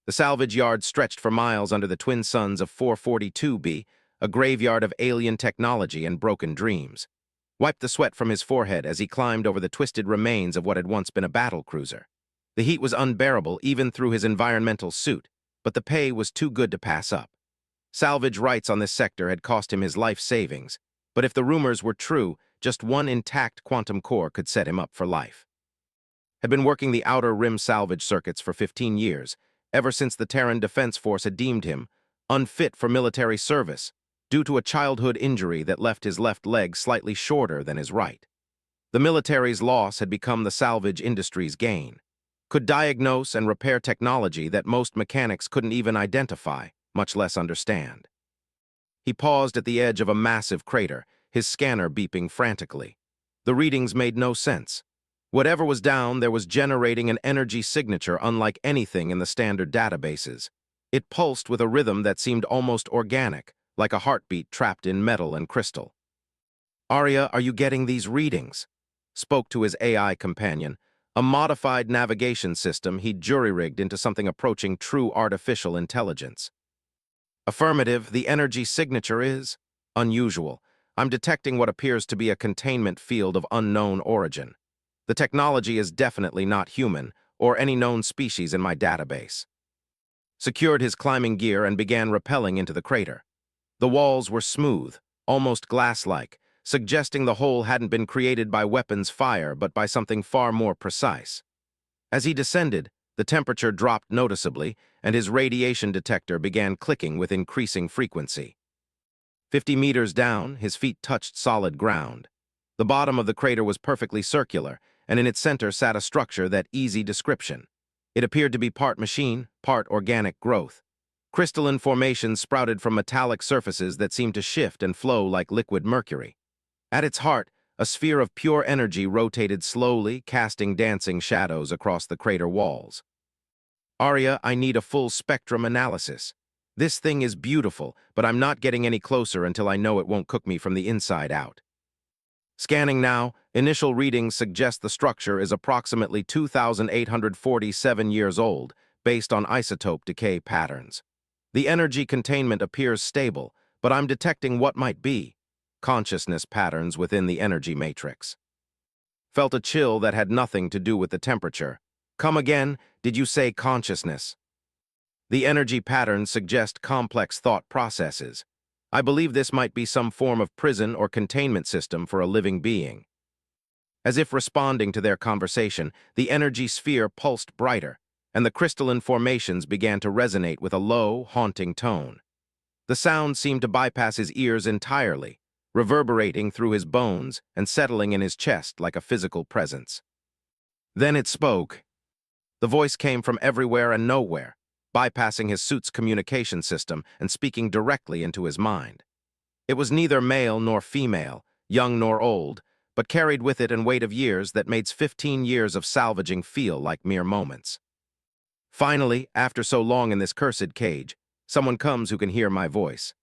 The salvage yard stretched for miles under the twin suns of 442b, a graveyard of alien technology and broken dreams. Wiped the sweat from his forehead as he climbed over the twisted remains of what had once been a battle cruiser. The heat was unbearable even through his environmental suit, but the pay was too good to pass up. Salvage rights on this sector had cost him his life savings, but if the rumors were true, just one intact quantum core could set him up for life. Had been working the outer rim salvage circuits for 15 years, ever since the Terran Defense Force had deemed him unfit for military service due to a childhood injury that left his left leg slightly shorter than his right. The military's loss had become the salvage industry's gain. Could diagnose and repair technology that most mechanics couldn't even identify, much less understand. He paused at the edge of a massive crater, his scanner beeping frantically. The readings made no sense. Whatever was down, there was generating an energy signature unlike anything in the standard databases. It pulsed with a rhythm that seemed almost organic, like a heartbeat trapped in metal and crystal. "Arya, are you getting these readings?" Spoke to his AI companion, a modified navigation system he'd jury-rigged into something approaching true artificial intelligence. "Affirmative, the energy signature is unusual. I'm detecting what appears to be a containment field of unknown origin. The technology is definitely not human or any known species in my database." Secured his climbing gear and began rappelling into the crater. The walls were smooth, almost glass-like, suggesting the hole hadn't been created by weapons fire but by something far more precise. As he descended, the temperature dropped noticeably, and his radiation detector began clicking with increasing frequency. 50 meters down, his feet touched solid ground. The bottom of the crater was perfectly circular, and in its center sat a structure that easy description. It appeared to be part machine, part organic growth. Crystalline formations sprouted from metallic surfaces that seemed to shift and flow like liquid mercury. At its heart, a sphere of pure energy rotated slowly, casting dancing shadows across the crater walls. "Arya, I need a full spectrum analysis. This thing is beautiful, but I'm not getting any closer until I know it won't cook me from the inside out." Scanning now, initial readings suggest the structure is approximately 2,847 years old, based on isotope decay patterns. The energy containment appears stable, but I'm detecting what might be consciousness patterns within the energy matrix. Felt a chill that had nothing to do with the temperature. "Come again, did you say consciousness?" The energy patterns suggest complex thought processes. I believe this might be some form of prison or containment system for a living being. As if responding to their conversation, the energy sphere pulsed brighter, and the crystalline formations began to resonate with a low, haunting tone. The sound seemed to bypass his ears entirely, reverberating through his bones and settling in his chest like a physical presence. Then it spoke. The voice came from everywhere and nowhere, bypassing his suit's communication system and speaking directly into his mind. It was neither male nor female, young nor old, but carried with it a weight of years that made 15 years of salvaging feel like mere moments. "Finally, after so long in this cursed cage, someone comes who can hear my voice."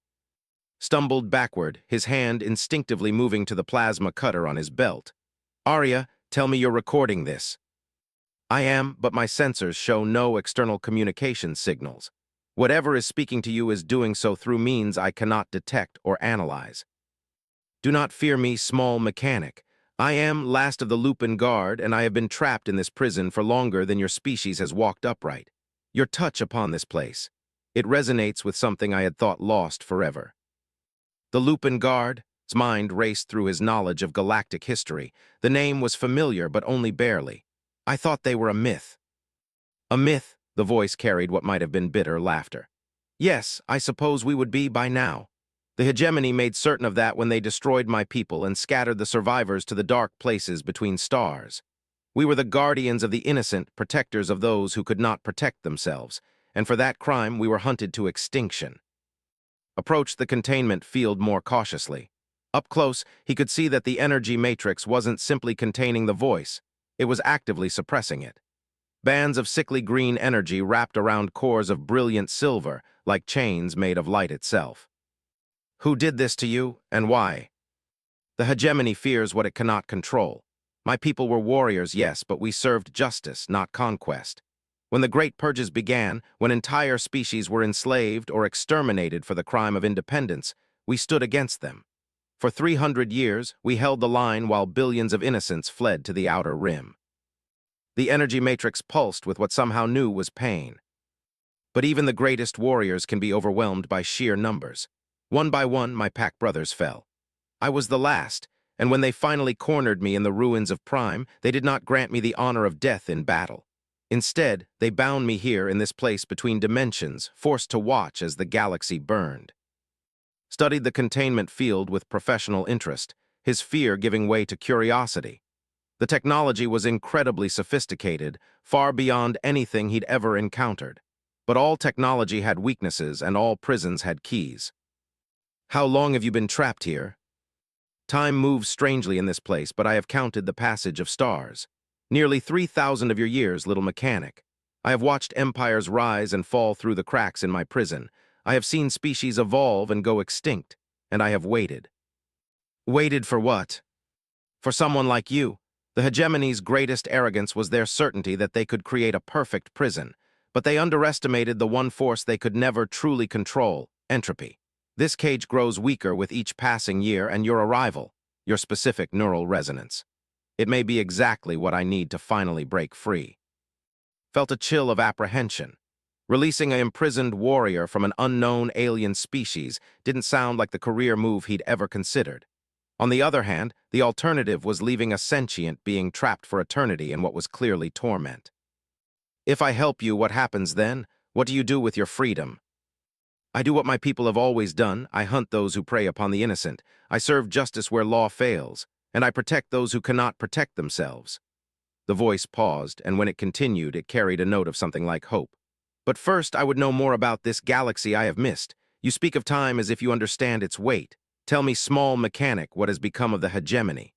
Stumbled backward, his hand instinctively moving to the plasma cutter on his belt. "Arya, tell me you're recording this." "I am, but my sensors show no external communication signals. Whatever is speaking to you is doing so through means I cannot detect or analyze. Do not fear me, small mechanic. I am last of the Lupin Guard, and I have been trapped in this prison for longer than your species has walked upright. Your touch upon this place. It resonates with something I had thought lost forever." The Lupin Guard? His mind raced through his knowledge of galactic history. The name was familiar, but only barely. "I thought they were a myth." "A myth?" The voice carried what might have been bitter laughter. "Yes, I suppose we would be by now. The hegemony made certain of that when they destroyed my people and scattered the survivors to the dark places between stars. We were the guardians of the innocent, protectors of those who could not protect themselves, and for that crime we were hunted to extinction." Approached the containment field more cautiously. Up close, he could see that the energy matrix wasn't simply containing the voice, it was actively suppressing it. Bands of sickly green energy wrapped around cores of brilliant silver, like chains made of light itself. "Who did this to you, and why?" "The hegemony fears what it cannot control. My people were warriors, yes, but we served justice, not conquest. When the Great Purges began, when entire species were enslaved or exterminated for the crime of independence, we stood against them. For 300 years, we held the line while billions of innocents fled to the outer rim. The energy matrix pulsed with what somehow knew was pain. But even the greatest warriors can be overwhelmed by sheer numbers. One by one, my pack brothers fell. I was the last, and when they finally cornered me in the ruins of Prime, they did not grant me the honor of death in battle. Instead, they bound me here in this place between dimensions, forced to watch as the galaxy burned. Studied the containment field with professional interest, his fear giving way to curiosity. The technology was incredibly sophisticated, far beyond anything he'd ever encountered. But all technology had weaknesses and all prisons had keys. How long have you been trapped here? Time moves strangely in this place, but I have counted the passage of stars. Nearly 3,000 of your years, little mechanic. I have watched empires rise and fall through the cracks in my prison. I have seen species evolve and go extinct, and I have waited. Waited for what? For someone like you. The hegemony's greatest arrogance was their certainty that they could create a perfect prison, but they underestimated the one force they could never truly control, entropy. This cage grows weaker with each passing year, and your arrival, your specific neural resonance. It may be exactly what I need to finally break free. Felt a chill of apprehension. Releasing an imprisoned warrior from an unknown alien species didn't sound like the career move he'd ever considered. On the other hand, the alternative was leaving a sentient being trapped for eternity in what was clearly torment. If I help you, what happens then? What do you do with your freedom? I do what my people have always done. I hunt those who prey upon the innocent. I serve justice where law fails, and I protect those who cannot protect themselves. The voice paused, and when it continued, it carried a note of something like hope. But first, I would know more about this galaxy I have missed. You speak of time as if you understand its weight. Tell me, small mechanic, what has become of the hegemony?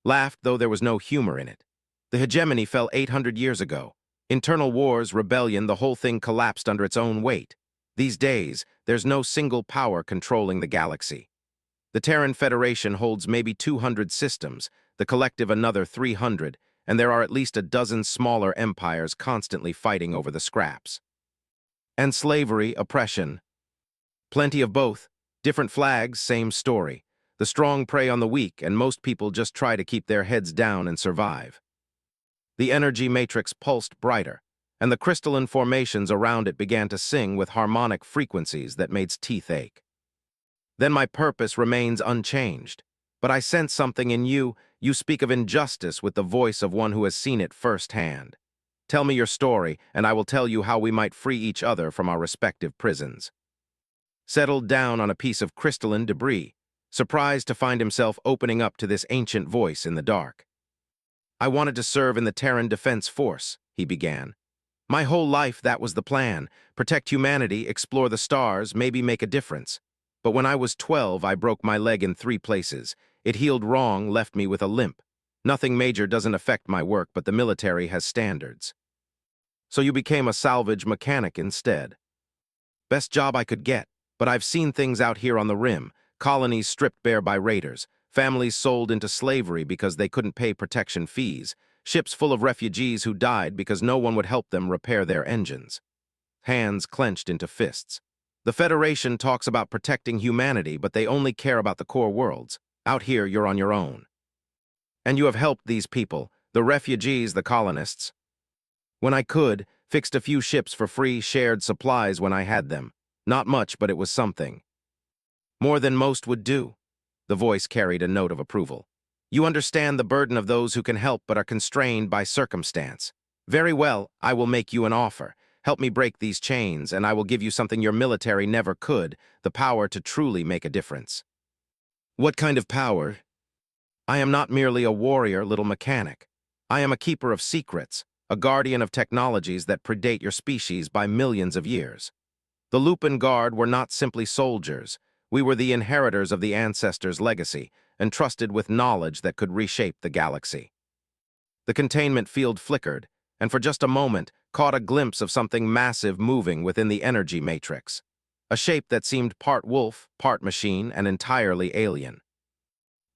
Laughed, though there was no humor in it. The hegemony fell 800 years ago. Internal wars, rebellion, the whole thing collapsed under its own weight. These days, there's no single power controlling the galaxy. The Terran Federation holds maybe 200 systems, the collective another 300, and there are at least a dozen smaller empires constantly fighting over the scraps. And slavery, oppression. Plenty of both. Different flags, same story. The strong prey on the weak, and most people just try to keep their heads down and survive. The energy matrix pulsed brighter, and the crystalline formations around it began to sing with harmonic frequencies that made teeth ache. Then my purpose remains unchanged. But I sense something in you. You speak of injustice with the voice of one who has seen it firsthand. Tell me your story, and I will tell you how we might free each other from our respective prisons. Settled down on a piece of crystalline debris, surprised to find himself opening up to this ancient voice in the dark. I wanted to serve in the Terran Defense Force, he began. My whole life that was the plan. Protect humanity, explore the stars, maybe make a difference. But when I was 12, I broke my leg in 3 places. It healed wrong, left me with a limp. Nothing major doesn't affect my work, but the military has standards. So you became a salvage mechanic instead. Best job I could get, but I've seen things out here on the rim. Colonies stripped bare by raiders, families sold into slavery because they couldn't pay protection fees, ships full of refugees who died because no one would help them repair their engines. Hands clenched into fists. The Federation talks about protecting humanity, but they only care about the core worlds. Out here, you're on your own. And you have helped these people, the refugees, the colonists. When I could, fixed a few ships for free, shared supplies when I had them. Not much, but it was something. More than most would do. The voice carried a note of approval. You understand the burden of those who can help but are constrained by circumstance. Very well, I will make you an offer. Help me break these chains, and I will give you something your military never could, the power to truly make a difference. What kind of power? I am not merely a warrior, little mechanic. I am a keeper of secrets, a guardian of technologies that predate your species by millions of years. The Lupin Guard were not simply soldiers. We were the inheritors of the ancestors' legacy, entrusted with knowledge that could reshape the galaxy. The containment field flickered, and for just a moment, caught a glimpse of something massive moving within the energy matrix. A shape that seemed part wolf, part machine, and entirely alien.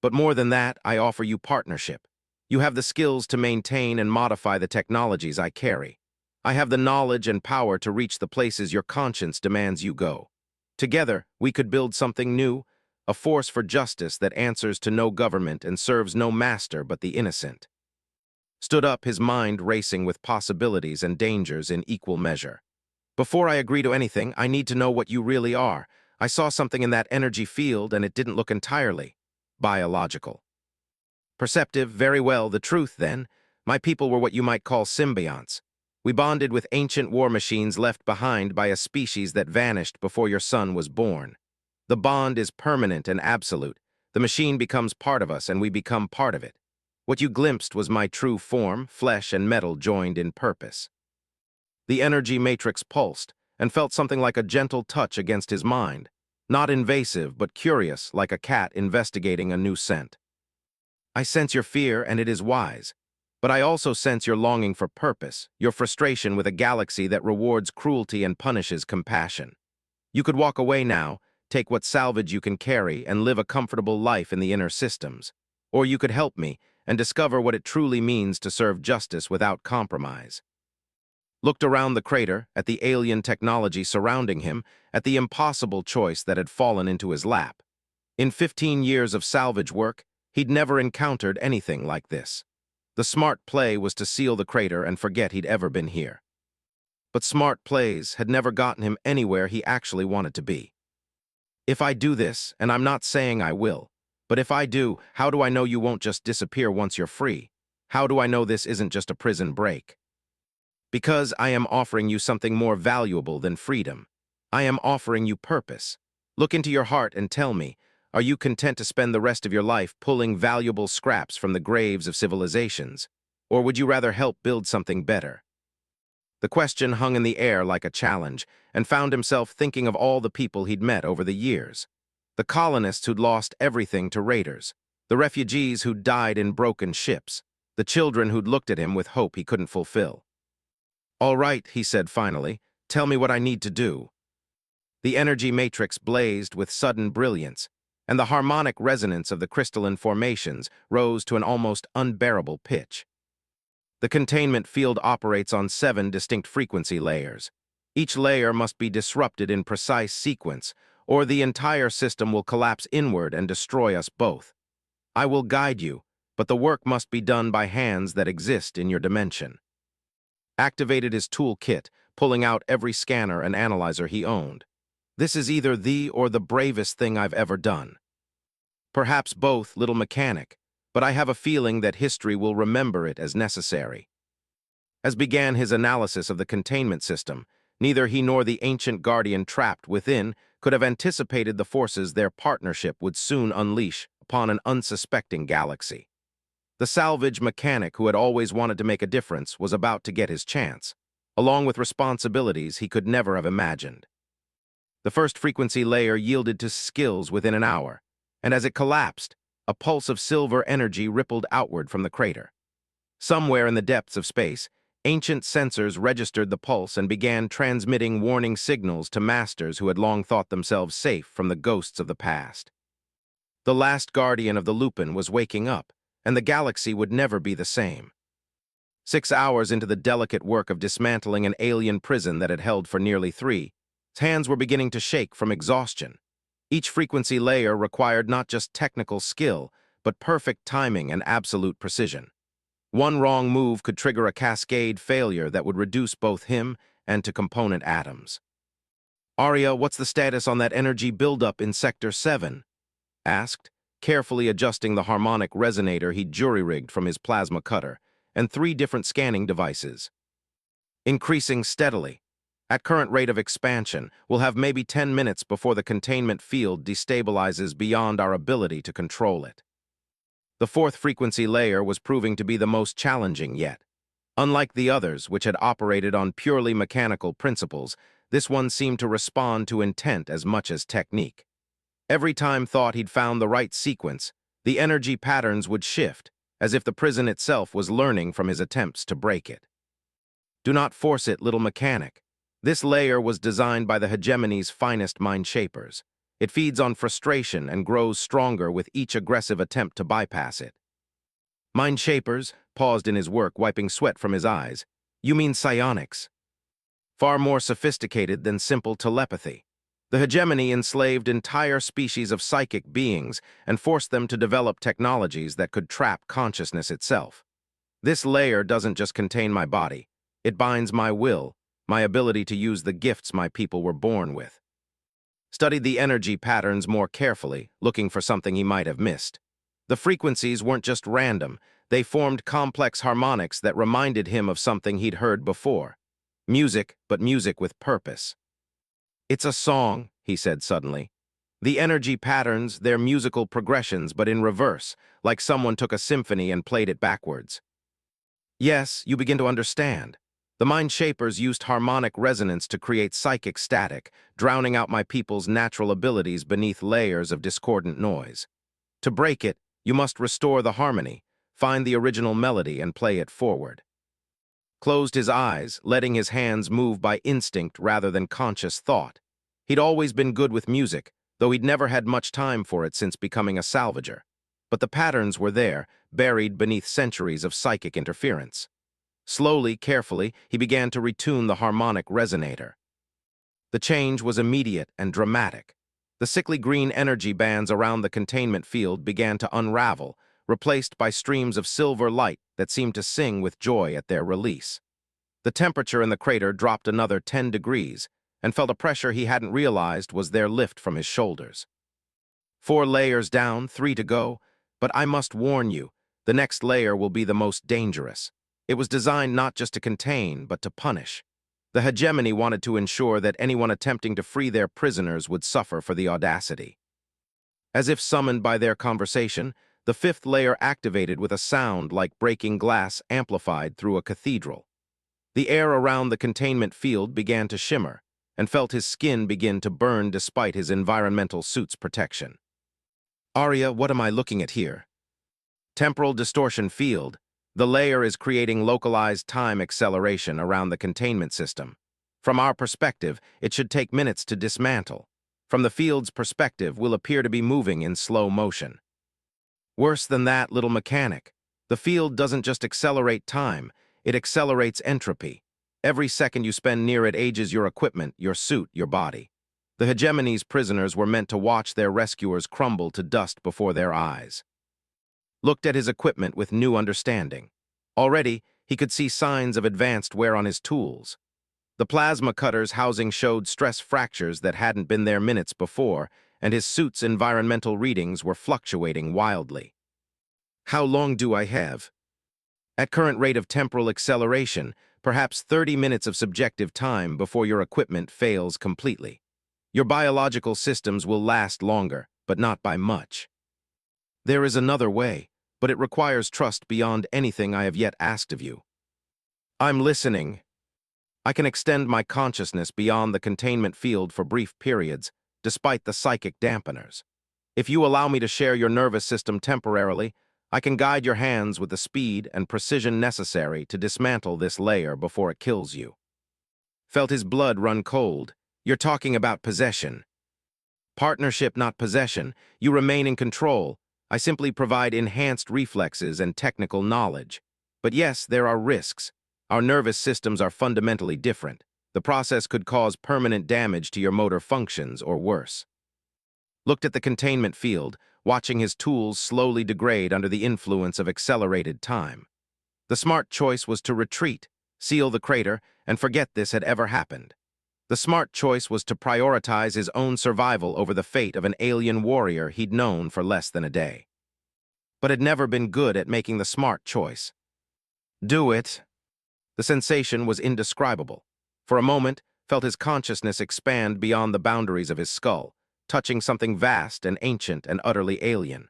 But more than that, I offer you partnership. You have the skills to maintain and modify the technologies I carry. I have the knowledge and power to reach the places your conscience demands you go. Together, we could build something new, a force for justice that answers to no government and serves no master but the innocent. Stood up, his mind racing with possibilities and dangers in equal measure. Before I agree to anything, I need to know what you really are. I saw something in that energy field and it didn't look entirely biological. Perceptive, very well, the truth then. My people were what you might call symbionts. We bonded with ancient war machines left behind by a species that vanished before your son was born. The bond is permanent and absolute. The machine becomes part of us and we become part of it. What you glimpsed was my true form, flesh and metal joined in purpose. The energy matrix pulsed and felt something like a gentle touch against his mind. Not invasive, but curious, like a cat investigating a new scent. I sense your fear, and it is wise. But I also sense your longing for purpose, your frustration with a galaxy that rewards cruelty and punishes compassion. You could walk away now, take what salvage you can carry, and live a comfortable life in the inner systems. Or you could help me and discover what it truly means to serve justice without compromise. Looked around the crater, at the alien technology surrounding him, at the impossible choice that had fallen into his lap. In 15 years of salvage work, he'd never encountered anything like this. The smart play was to seal the crater and forget he'd ever been here. But smart plays had never gotten him anywhere he actually wanted to be. If I do this, and I'm not saying I will, but if I do, how do I know you won't just disappear once you're free? How do I know this isn't just a prison break? Because I am offering you something more valuable than freedom. I am offering you purpose. Look into your heart and tell me, are you content to spend the rest of your life pulling valuable scraps from the graves of civilizations? Or would you rather help build something better? The question hung in the air like a challenge, and found himself thinking of all the people he'd met over the years. The colonists who'd lost everything to raiders, the refugees who'd died in broken ships, the children who'd looked at him with hope he couldn't fulfill. All right, he said finally, tell me what I need to do. The energy matrix blazed with sudden brilliance, and the harmonic resonance of the crystalline formations rose to an almost unbearable pitch. The containment field operates on 7 distinct frequency layers. Each layer must be disrupted in precise sequence, or the entire system will collapse inward and destroy us both. I will guide you, but the work must be done by hands that exist in your dimension. Activated his toolkit, pulling out every scanner and analyzer he owned. This is either the or the bravest thing I've ever done. Perhaps both, little mechanic, but I have a feeling that history will remember it as necessary. As began his analysis of the containment system, neither he nor the ancient guardian trapped within could have anticipated the forces their partnership would soon unleash upon an unsuspecting galaxy. The salvage mechanic who had always wanted to make a difference was about to get his chance, along with responsibilities he could never have imagined. The first frequency layer yielded to skills within an hour, and as it collapsed, a pulse of silver energy rippled outward from the crater. Somewhere in the depths of space, ancient sensors registered the pulse and began transmitting warning signals to masters who had long thought themselves safe from the ghosts of the past. The last guardian of the Lupin was waking up, and the galaxy would never be the same. 6 hours into the delicate work of dismantling an alien prison that had held for nearly 3, his hands were beginning to shake from exhaustion. Each frequency layer required not just technical skill, but perfect timing and absolute precision. One wrong move could trigger a cascade failure that would reduce both him and to component atoms. Arya, what's the status on that energy buildup in Sector 7? Asked, carefully adjusting the harmonic resonator he'd jury-rigged from his plasma cutter, and 3 different scanning devices. Increasing steadily. At current rate of expansion, we'll have maybe 10 minutes before the containment field destabilizes beyond our ability to control it. The 4th frequency layer was proving to be the most challenging yet. Unlike the others, which had operated on purely mechanical principles, this one seemed to respond to intent as much as technique. Every time thought he'd found the right sequence, the energy patterns would shift, as if the prison itself was learning from his attempts to break it. Do not force it, little mechanic. This layer was designed by the hegemony's finest mind shapers. It feeds on frustration and grows stronger with each aggressive attempt to bypass it. Mind shapers paused in his work, wiping sweat from his eyes. You mean psionics? far more sophisticated than simple telepathy. The hegemony enslaved entire species of psychic beings and forced them to develop technologies that could trap consciousness itself. This layer doesn't just contain my body, it binds my will, my ability to use the gifts my people were born with. Studied the energy patterns more carefully, looking for something he might have missed. The frequencies weren't just random, they formed complex harmonics that reminded him of something he'd heard before. Music, but music with purpose. It's a song, he said suddenly. The energy patterns, they're musical progressions, but in reverse, like someone took a symphony and played it backwards. Yes, you begin to understand. The mind shapers used harmonic resonance to create psychic static, drowning out my people's natural abilities beneath layers of discordant noise. To break it, you must restore the harmony, find the original melody and play it forward. Closed his eyes, letting his hands move by instinct rather than conscious thought. He'd always been good with music, though he'd never had much time for it since becoming a salvager. But the patterns were there, buried beneath centuries of psychic interference. Slowly, carefully, he began to retune the harmonic resonator. The change was immediate and dramatic. The sickly green energy bands around the containment field began to unravel, replaced by streams of silver light that seemed to sing with joy at their release. The temperature in the crater dropped another 10 degrees, and felt a pressure he hadn't realized was their lift from his shoulders. 4 layers down, 3 to go, but I must warn you, the next layer will be the most dangerous. It was designed not just to contain, but to punish. The hegemony wanted to ensure that anyone attempting to free their prisoners would suffer for the audacity. As if summoned by their conversation, the 5th layer activated with a sound like breaking glass amplified through a cathedral. The air around the containment field began to shimmer, and felt his skin begin to burn despite his environmental suit's protection. Arya, what am I looking at here? Temporal distortion field. The layer is creating localized time acceleration around the containment system. From our perspective, it should take minutes to dismantle. From the field's perspective, we'll appear to be moving in slow motion. Worse than that, little mechanic. The field doesn't just accelerate time, it accelerates entropy. Every second you spend near it ages your equipment, your suit, your body. The hegemony's prisoners were meant to watch their rescuers crumble to dust before their eyes. Looked at his equipment with new understanding. Already, he could see signs of advanced wear on his tools. The plasma cutter's housing showed stress fractures that hadn't been there minutes before, and his suit's environmental readings were fluctuating wildly. How long do I have? At current rate of temporal acceleration, perhaps 30 minutes of subjective time before your equipment fails completely. Your biological systems will last longer, but not by much. There is another way, but it requires trust beyond anything I have yet asked of you. I'm listening. I can extend my consciousness beyond the containment field for brief periods, despite the psychic dampeners. If you allow me to share your nervous system temporarily, I can guide your hands with the speed and precision necessary to dismantle this layer before it kills you. Felt his blood run cold. You're talking about possession. Partnership, not possession. You remain in control. I simply provide enhanced reflexes and technical knowledge. But yes, there are risks. Our nervous systems are fundamentally different. The process could cause permanent damage to your motor functions or worse. Looked at the containment field, watching his tools slowly degrade under the influence of accelerated time. The smart choice was to retreat, seal the crater, and forget this had ever happened. The smart choice was to prioritize his own survival over the fate of an alien warrior he'd known for less than a day. But had never been good at making the smart choice. Do it. The sensation was indescribable. For a moment, felt his consciousness expand beyond the boundaries of his skull, touching something vast and ancient and utterly alien.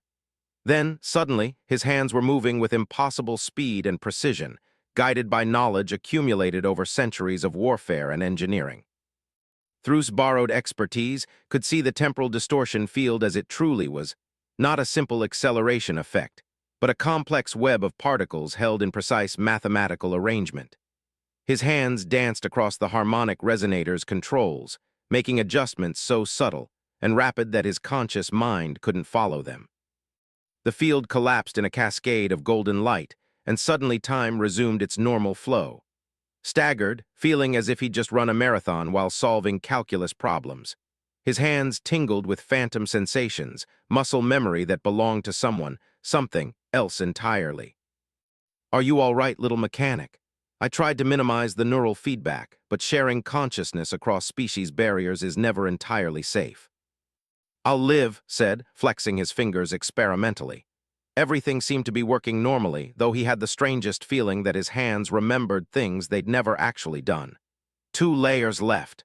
Then, suddenly, his hands were moving with impossible speed and precision, guided by knowledge accumulated over centuries of warfare and engineering. Thru's borrowed expertise could see the temporal distortion field as it truly was, not a simple acceleration effect, but a complex web of particles held in precise mathematical arrangement. His hands danced across the harmonic resonator's controls, making adjustments so subtle and rapid that his conscious mind couldn't follow them. The field collapsed in a cascade of golden light, and suddenly time resumed its normal flow. staggered, feeling as if he'd just run a marathon while solving calculus problems. His hands tingled with phantom sensations, muscle memory that belonged to something else entirely. "Are you all right, little mechanic?" I tried to minimize the neural feedback, but sharing consciousness across species barriers is never entirely safe. "I'll live," said, flexing his fingers experimentally. Everything seemed to be working normally, though he had the strangest feeling that his hands remembered things they'd never actually done. 2 layers left.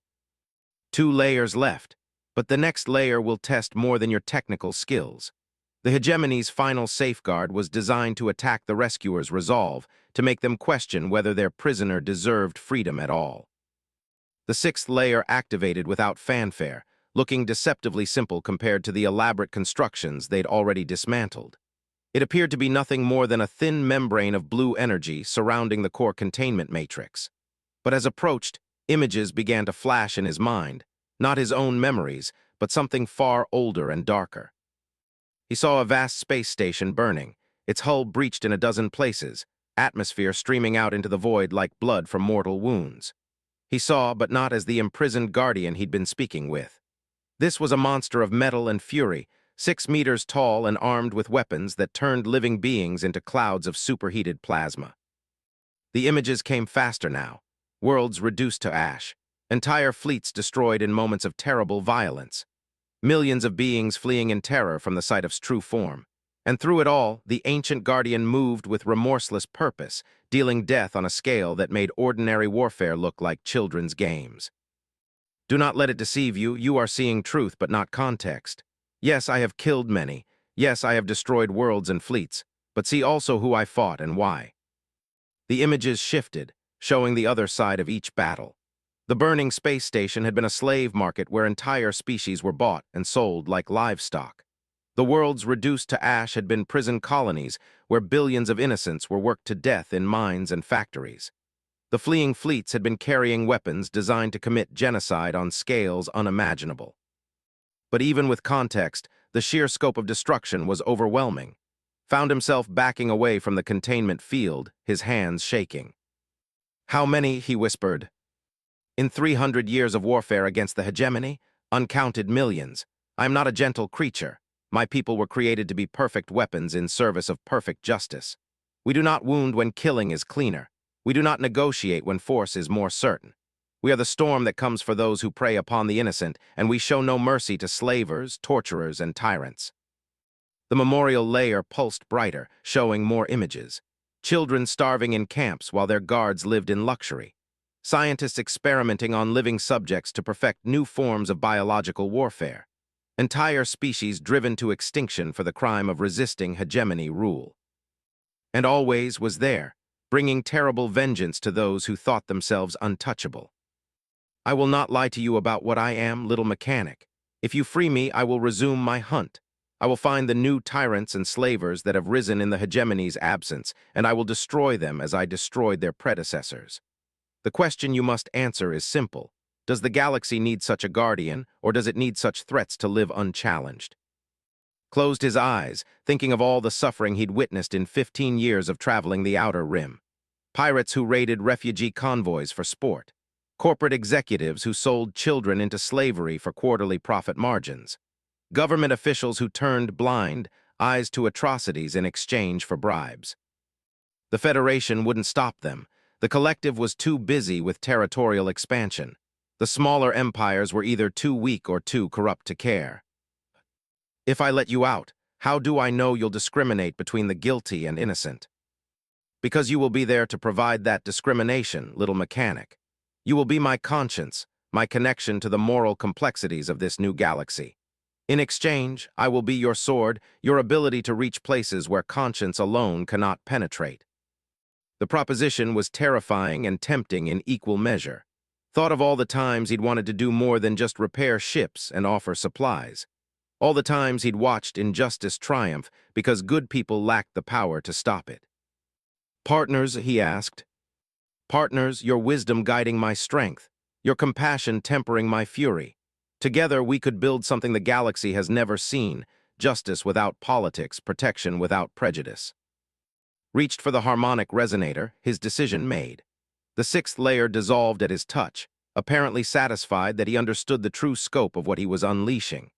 2 layers left. But the next layer will test more than your technical skills. The hegemony's final safeguard was designed to attack the rescuers' resolve, to make them question whether their prisoner deserved freedom at all. The 6th layer activated without fanfare, looking deceptively simple compared to the elaborate constructions they'd already dismantled. It appeared to be nothing more than a thin membrane of blue energy surrounding the core containment matrix. But as approached, images began to flash in his mind, not his own memories, but something far older and darker. He saw a vast space station burning, its hull breached in a dozen places, atmosphere streaming out into the void like blood from mortal wounds. He saw, but not as the imprisoned guardian he'd been speaking with. This was a monster of metal and fury, 6 meters tall and armed with weapons that turned living beings into clouds of superheated plasma. The images came faster now, worlds reduced to ash, entire fleets destroyed in moments of terrible violence, millions of beings fleeing in terror from the sight of true form. And through it all, the ancient guardian moved with remorseless purpose, dealing death on a scale that made ordinary warfare look like children's games. "Do not let it deceive you. You are seeing truth, but not context. Yes, I have killed many. Yes, I have destroyed worlds and fleets. But see also who I fought and why." The images shifted, showing the other side of each battle. The burning space station had been a slave market where entire species were bought and sold like livestock. The worlds reduced to ash had been prison colonies where billions of innocents were worked to death in mines and factories. The fleeing fleets had been carrying weapons designed to commit genocide on scales unimaginable. But even with context, the sheer scope of destruction was overwhelming. Found himself backing away from the containment field, his hands shaking. "How many?" he whispered. "In 300 years of warfare against the hegemony? Uncounted millions. I am not a gentle creature. My people were created to be perfect weapons in service of perfect justice. We do not wound when killing is cleaner. We do not negotiate when force is more certain. We are the storm that comes for those who prey upon the innocent, and we show no mercy to slavers, torturers, and tyrants." The memorial layer pulsed brighter, showing more images. Children starving in camps while their guards lived in luxury. Scientists experimenting on living subjects to perfect new forms of biological warfare. Entire species driven to extinction for the crime of resisting hegemony rule. And always was there, bringing terrible vengeance to those who thought themselves untouchable. "I will not lie to you about what I am, little mechanic. If you free me, I will resume my hunt. I will find the new tyrants and slavers that have risen in the hegemony's absence, and I will destroy them as I destroyed their predecessors. The question you must answer is simple. Does the galaxy need such a guardian, or does it need such threats to live unchallenged?" Closed his eyes, thinking of all the suffering he'd witnessed in 15 years of traveling the outer rim. Pirates who raided refugee convoys for sport. Corporate executives who sold children into slavery for quarterly profit margins. Government officials who turned blind eyes to atrocities in exchange for bribes. The Federation wouldn't stop them. The collective was too busy with territorial expansion. The smaller empires were either too weak or too corrupt to care. "If I let you out, how do I know you'll discriminate between the guilty and innocent?" "Because you will be there to provide that discrimination, little mechanic. You will be my conscience, my connection to the moral complexities of this new galaxy. In exchange, I will be your sword, your ability to reach places where conscience alone cannot penetrate." The proposition was terrifying and tempting in equal measure. Thought of all the times he'd wanted to do more than just repair ships and offer supplies. All the times he'd watched injustice triumph because good people lacked the power to stop it. "Partners," he asked. "Partners, your wisdom guiding my strength, your compassion tempering my fury. Together we could build something the galaxy has never seen, justice without politics, protection without prejudice." Reached for the harmonic resonator, his decision made. The sixth layer dissolved at his touch, apparently satisfied that he understood the true scope of what he was unleashing.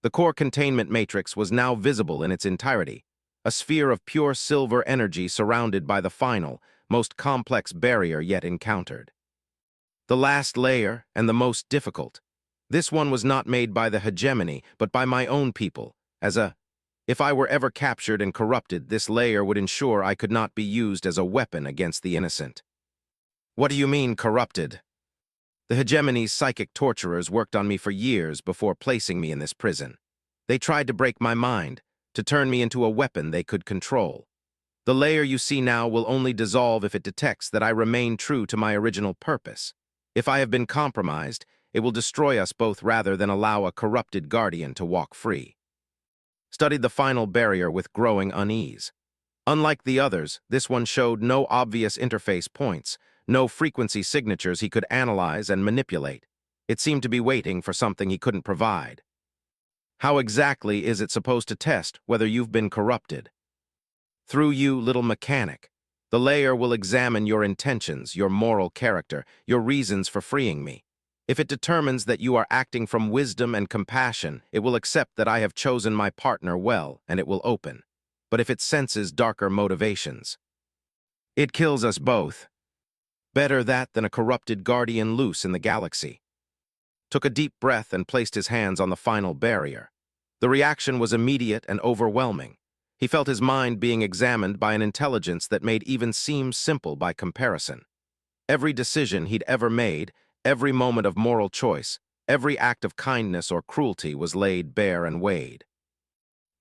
The core containment matrix was now visible in its entirety, a sphere of pure silver energy surrounded by the final, most complex barrier yet encountered. The last layer, and the most difficult. This one was not made by the hegemony, but by my own people, if I were ever captured and corrupted, this layer would ensure I could not be used as a weapon against the innocent. What do you mean, corrupted? The hegemony's psychic torturers worked on me for years before placing me in this prison. They tried to break my mind, to turn me into a weapon they could control. The layer you see now will only dissolve if it detects that I remain true to my original purpose. If I have been compromised, it will destroy us both rather than allow a corrupted guardian to walk free. Studied the final barrier with growing unease. Unlike the others, this one showed no obvious interface points, no frequency signatures he could analyze and manipulate. It seemed to be waiting for something he couldn't provide. How exactly is it supposed to test whether you've been corrupted? Through you, little mechanic. The layer will examine your intentions, your moral character, your reasons for freeing me. If it determines that you are acting from wisdom and compassion, it will accept that I have chosen my partner well, and it will open. But if it senses darker motivations, it kills us both. Better that than a corrupted guardian loose in the galaxy. Took a deep breath and placed his hands on the final barrier. The reaction was immediate and overwhelming. He felt his mind being examined by an intelligence that made even seem simple by comparison. Every decision he'd ever made, every moment of moral choice, every act of kindness or cruelty was laid bare and weighed.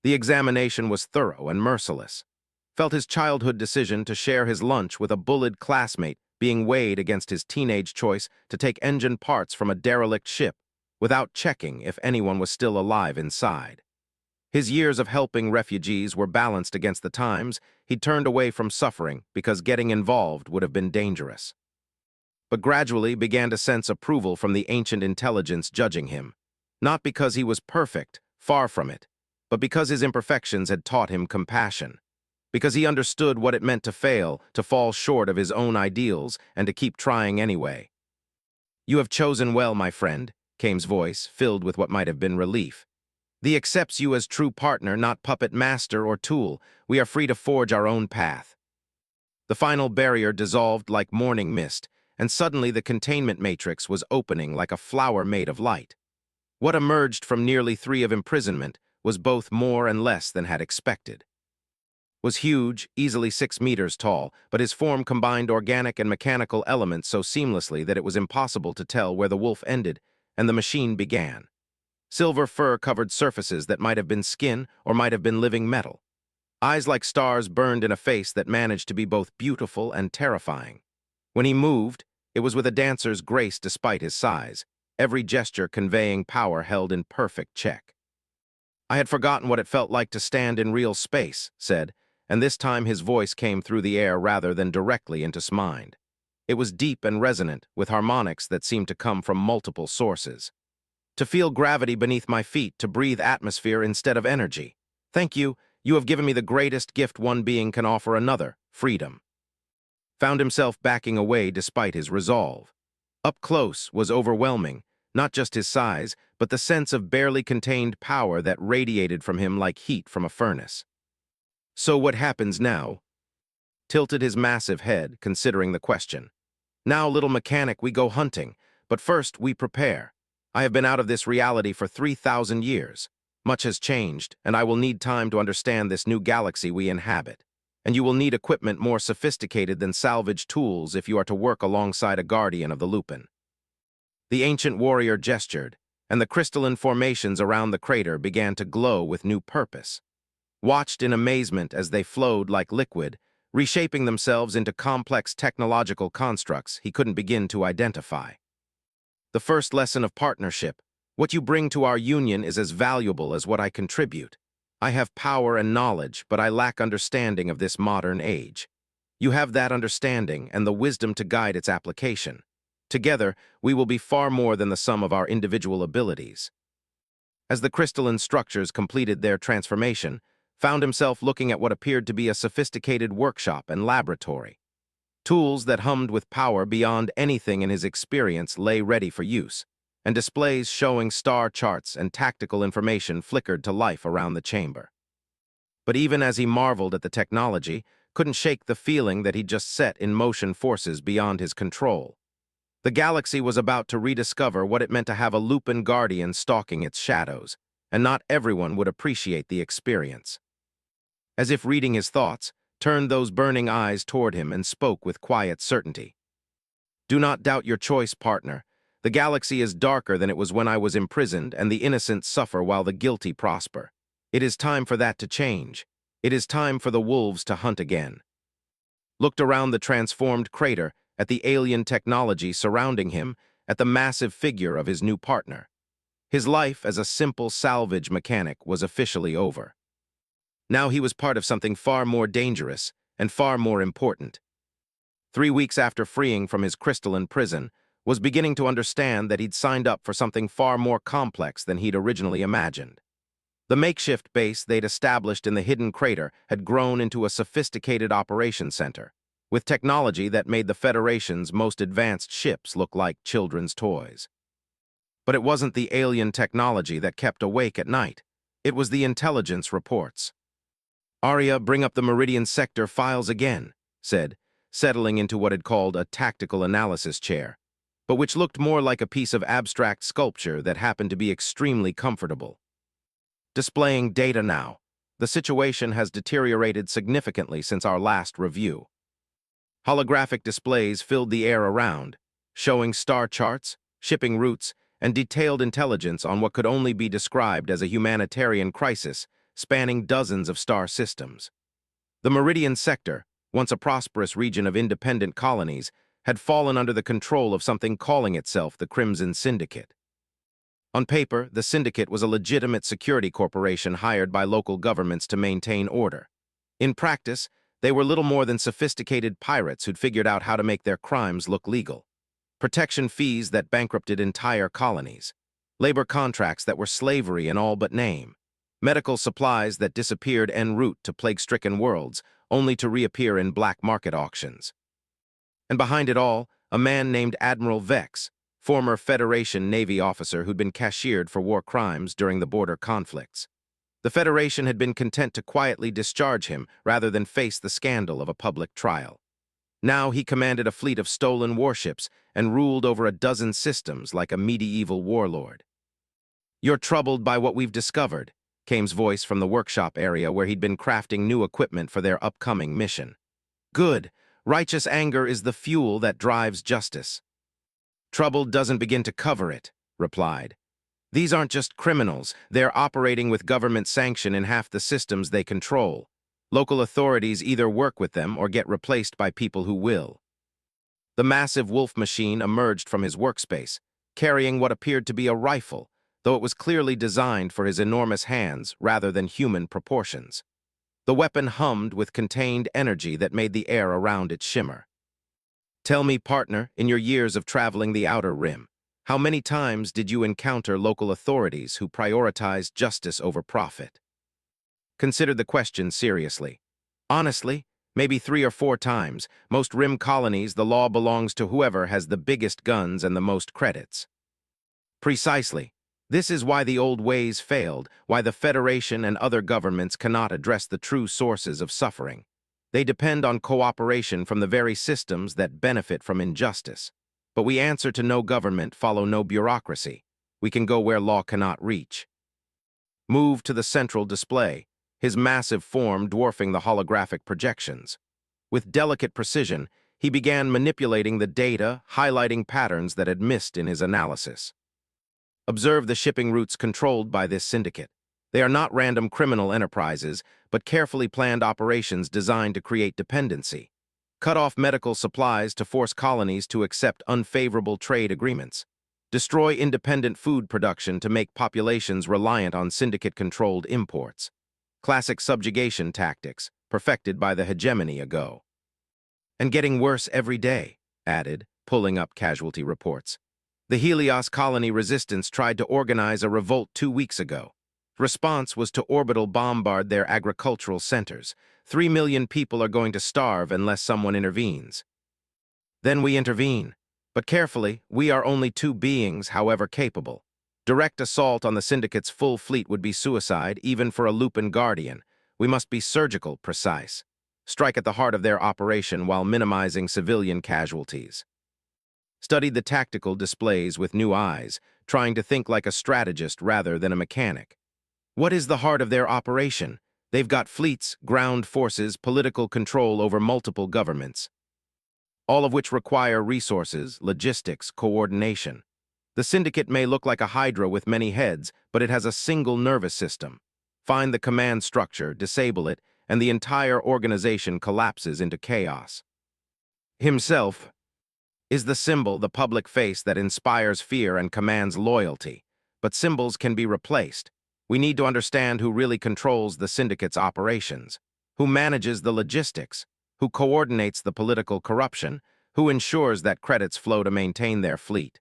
The examination was thorough and merciless. Felt his childhood decision to share his lunch with a bullied classmate being weighed against his teenage choice to take engine parts from a derelict ship without checking if anyone was still alive inside. His years of helping refugees were balanced against the times he'd turned away from suffering because getting involved would have been dangerous. But gradually began to sense approval from the ancient intelligence judging him, not because he was perfect, far from it, but because his imperfections had taught him compassion, because he understood what it meant to fail, to fall short of his own ideals, and to keep trying anyway. You have chosen well, my friend, Kame's voice, filled with what might have been relief. Thee accepts you as true partner, not puppet master or tool. We are free to forge our own path. The final barrier dissolved like morning mist, and suddenly the containment matrix was opening like a flower made of light. What emerged from nearly 3 of imprisonment was both more and less than had expected. Was huge, easily 6 meters tall, but his form combined organic and mechanical elements so seamlessly that it was impossible to tell where the wolf ended and the machine began. Silver fur-covered surfaces that might have been skin or might have been living metal. Eyes like stars burned in a face that managed to be both beautiful and terrifying. When he moved, it was with a dancer's grace despite his size, every gesture conveying power held in perfect check. I had forgotten what it felt like to stand in real space, said, and this time his voice came through the air rather than directly into his mind. It was deep and resonant, with harmonics that seemed to come from multiple sources. To feel gravity beneath my feet, to breathe atmosphere instead of energy. Thank you, you have given me the greatest gift one being can offer another, freedom. Found himself backing away despite his resolve. Up close was overwhelming, not just his size, but the sense of barely contained power that radiated from him like heat from a furnace. So what happens now? Tilted his massive head, considering the question. Now, little mechanic, we go hunting, but first we prepare. I have been out of this reality for 3,000 years. Much has changed, and I will need time to understand this new galaxy we inhabit. And you will need equipment more sophisticated than salvage tools if you are to work alongside a guardian of the Lupin. The ancient warrior gestured, and the crystalline formations around the crater began to glow with new purpose. Watched in amazement as they flowed like liquid, reshaping themselves into complex technological constructs he couldn't begin to identify. The first lesson of partnership: what you bring to our union is as valuable as what I contribute. I have power and knowledge, but I lack understanding of this modern age. You have that understanding and the wisdom to guide its application. Together, we will be far more than the sum of our individual abilities. As the crystalline structures completed their transformation, found himself looking at what appeared to be a sophisticated workshop and laboratory. Tools that hummed with power beyond anything in his experience lay ready for use, and displays showing star charts and tactical information flickered to life around the chamber. But even as he marveled at the technology, couldn't shake the feeling that he'd just set in motion forces beyond his control. The galaxy was about to rediscover what it meant to have a Lupin guardian stalking its shadows, and not everyone would appreciate the experience. As if reading his thoughts, turned those burning eyes toward him and spoke with quiet certainty. Do not doubt your choice, partner. The galaxy is darker than it was when I was imprisoned, and the innocent suffer while the guilty prosper. It is time for that to change. It is time for the wolves to hunt again. Looked around the transformed crater, at the alien technology surrounding him, at the massive figure of his new partner. His life as a simple salvage mechanic was officially over. Now he was part of something far more dangerous and far more important. 3 weeks after freeing from his crystalline prison, was beginning to understand that he'd signed up for something far more complex than he'd originally imagined. The makeshift base they'd established in the hidden crater had grown into a sophisticated operations center, with technology that made the Federation's most advanced ships look like children's toys. But it wasn't the alien technology that kept awake at night. It was the intelligence reports. "Arya, bring up the Meridian Sector files again," said, settling into what it called a tactical analysis chair, but which looked more like a piece of abstract sculpture that happened to be extremely comfortable. "Displaying data now. The situation has deteriorated significantly since our last review." Holographic displays filled the air around, showing star charts, shipping routes, and detailed intelligence on what could only be described as a humanitarian crisis spanning dozens of star systems. The Meridian Sector, once a prosperous region of independent colonies, had fallen under the control of something calling itself the Crimson Syndicate. On paper, the Syndicate was a legitimate security corporation hired by local governments to maintain order. In practice, they were little more than sophisticated pirates who'd figured out how to make their crimes look legal. Protection fees that bankrupted entire colonies. Labor contracts that were slavery in all but name. Medical supplies that disappeared en route to plague-stricken worlds, only to reappear in black market auctions. And behind it all, a man named Admiral Vex, former Federation Navy officer who'd been cashiered for war crimes during the border conflicts. The Federation had been content to quietly discharge him rather than face the scandal of a public trial. Now he commanded a fleet of stolen warships and ruled over a dozen systems like a medieval warlord. "You're troubled by what we've discovered," Kame's voice from the workshop area where he'd been crafting new equipment for their upcoming mission. "Good. Righteous anger is the fuel that drives justice." "Trouble doesn't begin to cover it," replied. "These aren't just criminals. They're operating with government sanction in half the systems they control. Local authorities either work with them or get replaced by people who will." The massive wolf machine emerged from his workspace, carrying what appeared to be a rifle, though it was clearly designed for his enormous hands rather than human proportions. The weapon hummed with contained energy that made the air around it shimmer. "Tell me, partner, in your years of traveling the Outer Rim, how many times did you encounter local authorities who prioritized justice over profit?" Consider the question seriously. "Honestly, maybe 3 or 4 times. Most Rim colonies, the law belongs to whoever has the biggest guns and the most credits." "Precisely. This is why the old ways failed, why the Federation and other governments cannot address the true sources of suffering. They depend on cooperation from the very systems that benefit from injustice. But we answer to no government, follow no bureaucracy. We can go where law cannot reach." Move to the central display, his massive form dwarfing the holographic projections. With delicate precision, he began manipulating the data, highlighting patterns that had missed in his analysis. "Observe the shipping routes controlled by this syndicate. They are not random criminal enterprises, but carefully planned operations designed to create dependency. Cut off medical supplies to force colonies to accept unfavorable trade agreements. Destroy independent food production to make populations reliant on syndicate-controlled imports. Classic subjugation tactics, perfected by the hegemony ago. And getting worse every day," added, pulling up casualty reports. "The Helios colony resistance tried to organize a revolt 2 weeks ago. Response was to orbital bombard their agricultural centers. 3 million people are going to starve unless someone intervenes." Then we intervene. But carefully, we are only two beings, however capable. Direct assault on the Syndicate's full fleet would be suicide, even for a Lupin Guardian. We must be surgical, precise. Strike at the heart of their operation while minimizing civilian casualties. Studied the tactical displays with new eyes, trying to think like a strategist rather than a mechanic. What is the heart of their operation? They've got fleets, ground forces, political control over multiple governments, all of which require resources, logistics, coordination. The Syndicate may look like a hydra with many heads, but it has a single nervous system. Find the command structure, disable it, and the entire organization collapses into chaos. Himself is the symbol, the public face that inspires fear and commands loyalty. But symbols can be replaced. We need to understand who really controls the Syndicate's operations, who manages the logistics, who coordinates the political corruption, who ensures that credits flow to maintain their fleet.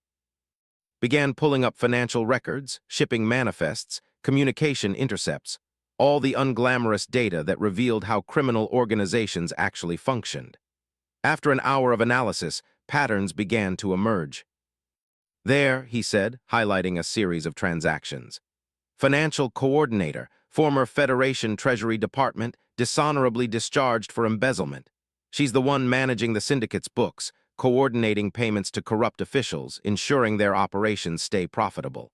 Began pulling up financial records, shipping manifests, communication intercepts, all the unglamorous data that revealed how criminal organizations actually functioned. After an hour of analysis, patterns began to emerge. There, he said, highlighting a series of transactions. Financial coordinator, former Federation Treasury Department, dishonorably discharged for embezzlement. She's the one managing the Syndicate's books, coordinating payments to corrupt officials, ensuring their operations stay profitable.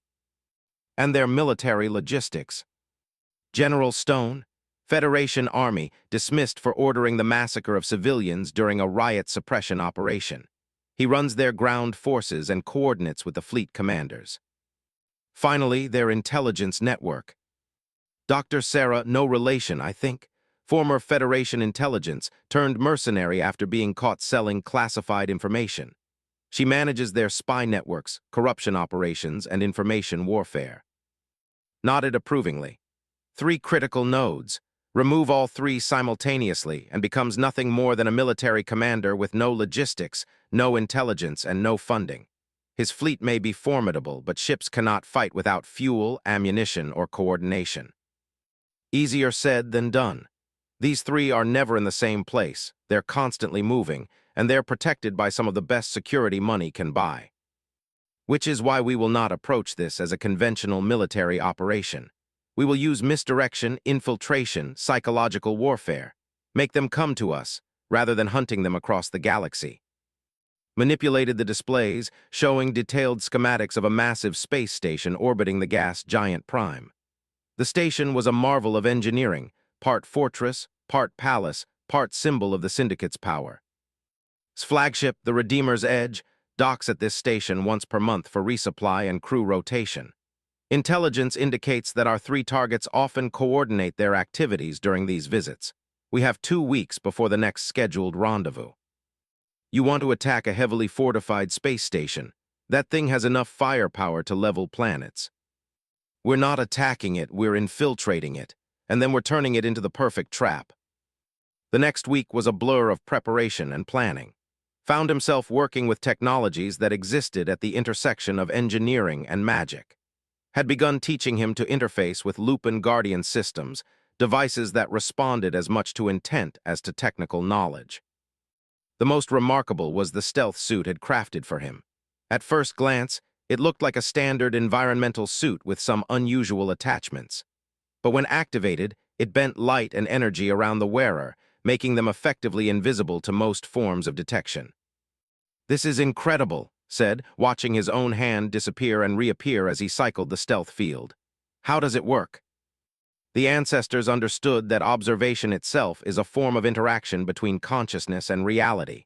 And their military logistics. General Stone, Federation Army, dismissed for ordering the massacre of civilians during a riot suppression operation. He runs their ground forces and coordinates with the fleet commanders. Finally, their intelligence network. Dr. Sarah, no relation, I think. Former Federation intelligence, turned mercenary after being caught selling classified information. She manages their spy networks, corruption operations, and information warfare. Nodded approvingly. 3 critical nodes. Remove all 3 simultaneously and becomes nothing more than a military commander with no logistics, no intelligence, and no funding. His fleet may be formidable, but ships cannot fight without fuel, ammunition, or coordination. Easier said than done. These 3 are never in the same place, they're constantly moving, and they're protected by some of the best security money can buy. Which is why we will not approach this as a conventional military operation. We will use misdirection, infiltration, psychological warfare. Make them come to us, rather than hunting them across the galaxy. Manipulated the displays, showing detailed schematics of a massive space station orbiting the gas giant Prime. The station was a marvel of engineering, part fortress, part palace, part symbol of the Syndicate's power. Its flagship, the Redeemer's Edge, docks at this station once per month for resupply and crew rotation. Intelligence indicates that our 3 targets often coordinate their activities during these visits. We have 2 weeks before the next scheduled rendezvous. You want to attack a heavily fortified space station. That thing has enough firepower to level planets. We're not attacking it, we're infiltrating it, and then we're turning it into the perfect trap. The next week was a blur of preparation and planning. Found himself working with technologies that existed at the intersection of engineering and magic. Had begun teaching him to interface with Lupin Guardian systems, devices that responded as much to intent as to technical knowledge. The most remarkable was the stealth suit had crafted for him. At first glance, it looked like a standard environmental suit with some unusual attachments. But when activated, it bent light and energy around the wearer, making them effectively invisible to most forms of detection. "This is incredible," said, watching his own hand disappear and reappear as he cycled the stealth field. "How does it work?" The ancestors understood that observation itself is a form of interaction between consciousness and reality.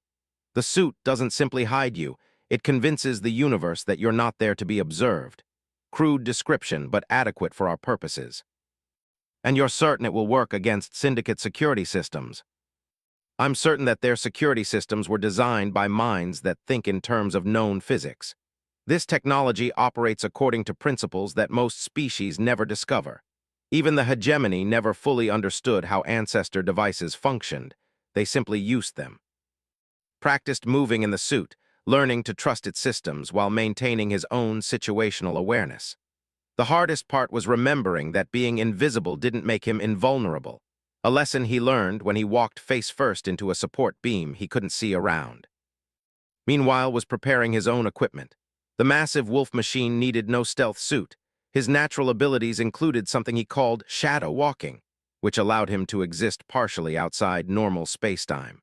The suit doesn't simply hide you, it convinces the universe that you're not there to be observed. Crude description, but adequate for our purposes. "And you're certain it will work against Syndicate security systems?" "I'm certain that their security systems were designed by minds that think in terms of known physics. This technology operates according to principles that most species never discover. Even the hegemony never fully understood how ancestor devices functioned. They simply used them." Practiced moving in the suit, learning to trust its systems while maintaining his own situational awareness. The hardest part was remembering that being invisible didn't make him invulnerable, a lesson he learned when he walked face first into a support beam he couldn't see around. meanwhile, was preparing his own equipment. The massive wolf machine needed no stealth suit. His natural abilities included something he called shadow walking, which allowed him to exist partially outside normal spacetime.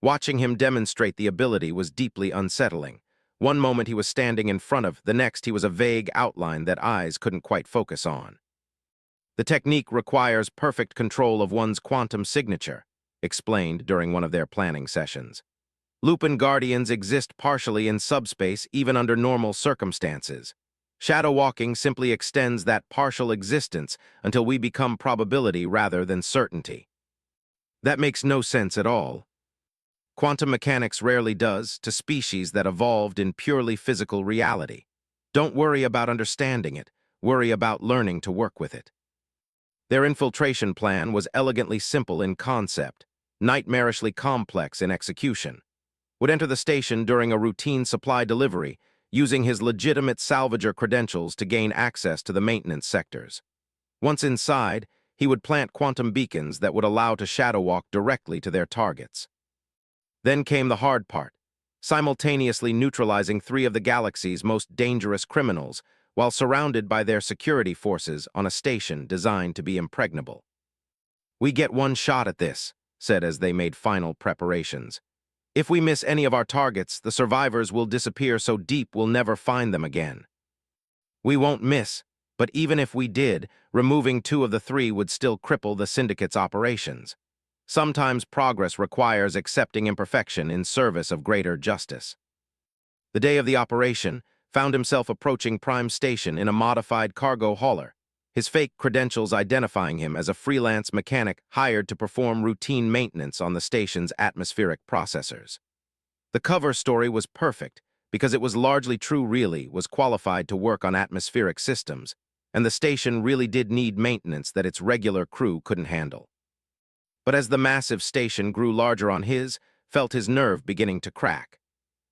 Watching him demonstrate the ability was deeply unsettling. One moment he was standing in front of, the next he was a vague outline that eyes couldn't quite focus on. The technique requires perfect control of one's quantum signature, explained during one of their planning sessions. Lupin Guardians exist partially in subspace even under normal circumstances. Shadow walking simply extends that partial existence until we become probability rather than certainty. That makes no sense at all. Quantum mechanics rarely does to species that evolved in purely physical reality. Don't worry about understanding it, worry about learning to work with it. Their infiltration plan was elegantly simple in concept, nightmarishly complex in execution. Would enter the station during a routine supply delivery, using his legitimate salvager credentials to gain access to the maintenance sectors. Once inside, he would plant quantum beacons that would allow to shadow walk directly to their targets. Then came the hard part, simultaneously neutralizing 3 of the galaxy's most dangerous criminals while surrounded by their security forces on a station designed to be impregnable. "We get one shot at this," said as they made final preparations. "If we miss any of our targets, the survivors will disappear so deep we'll never find them again." "We won't miss, but even if we did, removing 2 of the 3 would still cripple the Syndicate's operations. Sometimes progress requires accepting imperfection in service of greater justice." The day of the operation found himself approaching Prime Station in a modified cargo hauler, his fake credentials identifying him as a freelance mechanic hired to perform routine maintenance on the station's atmospheric processors. The cover story was perfect because it was largely true. Really was qualified to work on atmospheric systems, and the station really did need maintenance that its regular crew couldn't handle. But as the massive station grew larger on felt his nerve beginning to crack.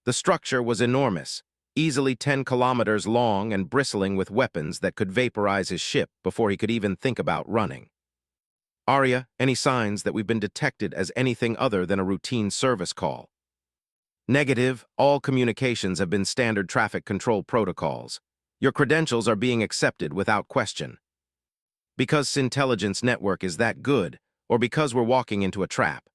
The structure was enormous, easily 10 kilometers long and bristling with weapons that could vaporize his ship before he could even think about running. "Arya, any signs that we've been detected as anything other than a routine service call?" "Negative, all communications have been standard traffic control protocols. Your credentials are being accepted without question." "Because intelligence network is that good, or because we're walking into a trap?"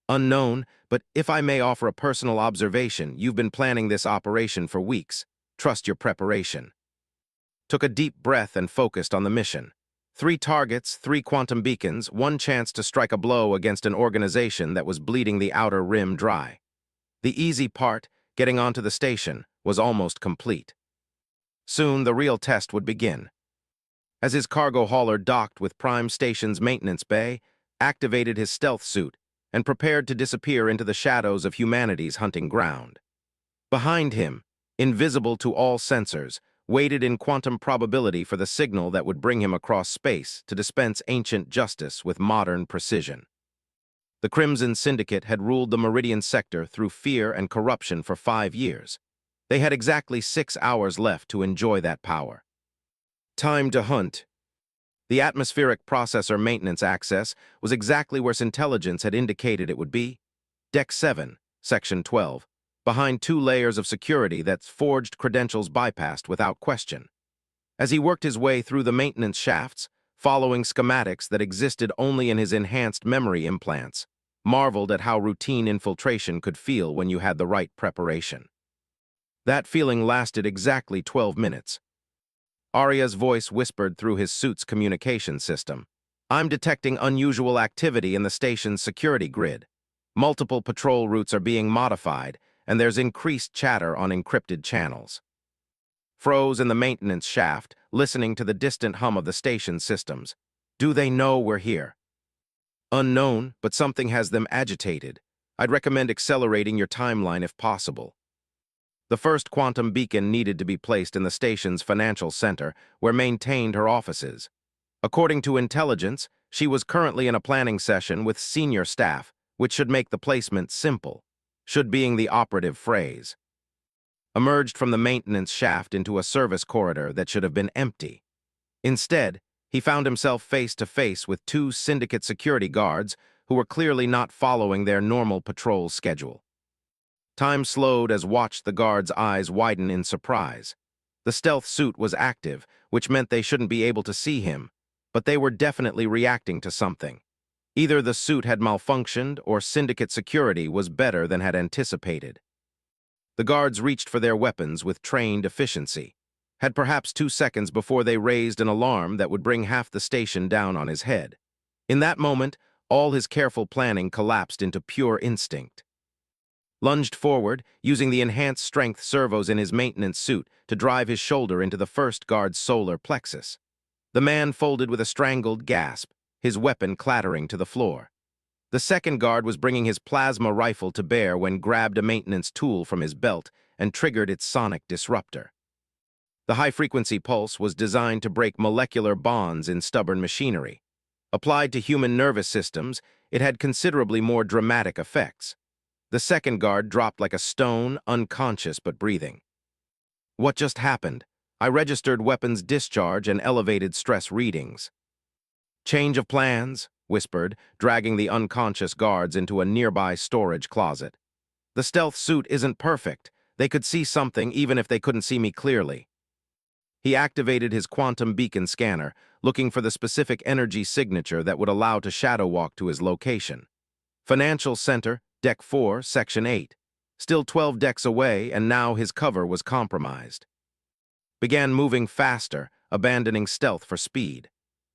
"Unknown, but if I may offer a personal observation, you've been planning this operation for weeks. Trust your preparation." Took a deep breath and focused on the mission. 3 targets, 3 quantum beacons, 1 chance to strike a blow against an organization that was bleeding the outer rim dry. The easy part, getting onto the station, was almost complete. Soon the real test would begin. As his cargo hauler docked with Prime Station's maintenance bay, activated his stealth suit, and prepared to disappear into the shadows of humanity's hunting ground. Behind him, invisible to all sensors, waited in quantum probability for the signal that would bring him across space to dispense ancient justice with modern precision. The Crimson Syndicate had ruled the Meridian sector through fear and corruption for 5 years. They had exactly 6 hours left to enjoy that power. Time to hunt. The atmospheric processor maintenance access was exactly where intelligence had indicated it would be. Deck 7, Section 12, behind 2 layers of security that forged credentials bypassed without question. As he worked his way through the maintenance shafts, following schematics that existed only in his enhanced memory implants, marveled at how routine infiltration could feel when you had the right preparation. That feeling lasted exactly 12 minutes. Arya's voice whispered through his suit's communication system. "I'm detecting unusual activity in the station's security grid. Multiple patrol routes are being modified, and there's increased chatter on encrypted channels." Froze in the maintenance shaft, listening to the distant hum of the station systems. "Do they know we're here?" "Unknown, but something has them agitated. I'd recommend accelerating your timeline if possible." The first quantum beacon needed to be placed in the station's financial center, where maintained her offices. According to intelligence, she was currently in a planning session with senior staff, which should make the placement simple, should being the operative phrase. Emerged from the maintenance shaft into a service corridor that should have been empty. Instead, he found himself face to face with 2 syndicate security guards who were clearly not following their normal patrol schedule. Time slowed as watched the guard's eyes widen in surprise. The stealth suit was active, which meant they shouldn't be able to see him, but they were definitely reacting to something. Either the suit had malfunctioned or syndicate security was better than had anticipated. The guards reached for their weapons with trained efficiency, had perhaps 2 seconds before they raised an alarm that would bring half the station down on his head. In that moment, all his careful planning collapsed into pure instinct. Lunged forward, using the enhanced strength servos in his maintenance suit to drive his shoulder into the first guard's solar plexus. The man folded with a strangled gasp, his weapon clattering to the floor. The second guard was bringing his plasma rifle to bear when grabbed a maintenance tool from his belt and triggered its sonic disruptor. The high-frequency pulse was designed to break molecular bonds in stubborn machinery. Applied to human nervous systems, it had considerably more dramatic effects. The second guard dropped like a stone, unconscious but breathing. What just happened? I registered weapons discharge and elevated stress readings. Change of plans, whispered, dragging the unconscious guards into a nearby storage closet. The stealth suit isn't perfect. They could see something even if they couldn't see me clearly. He activated his quantum beacon scanner, looking for the specific energy signature that would allow to shadow walk to his location. Financial Center, Deck 4, Section 8. Still 12 decks away, and now his cover was compromised. Began moving faster, abandoning stealth for speed.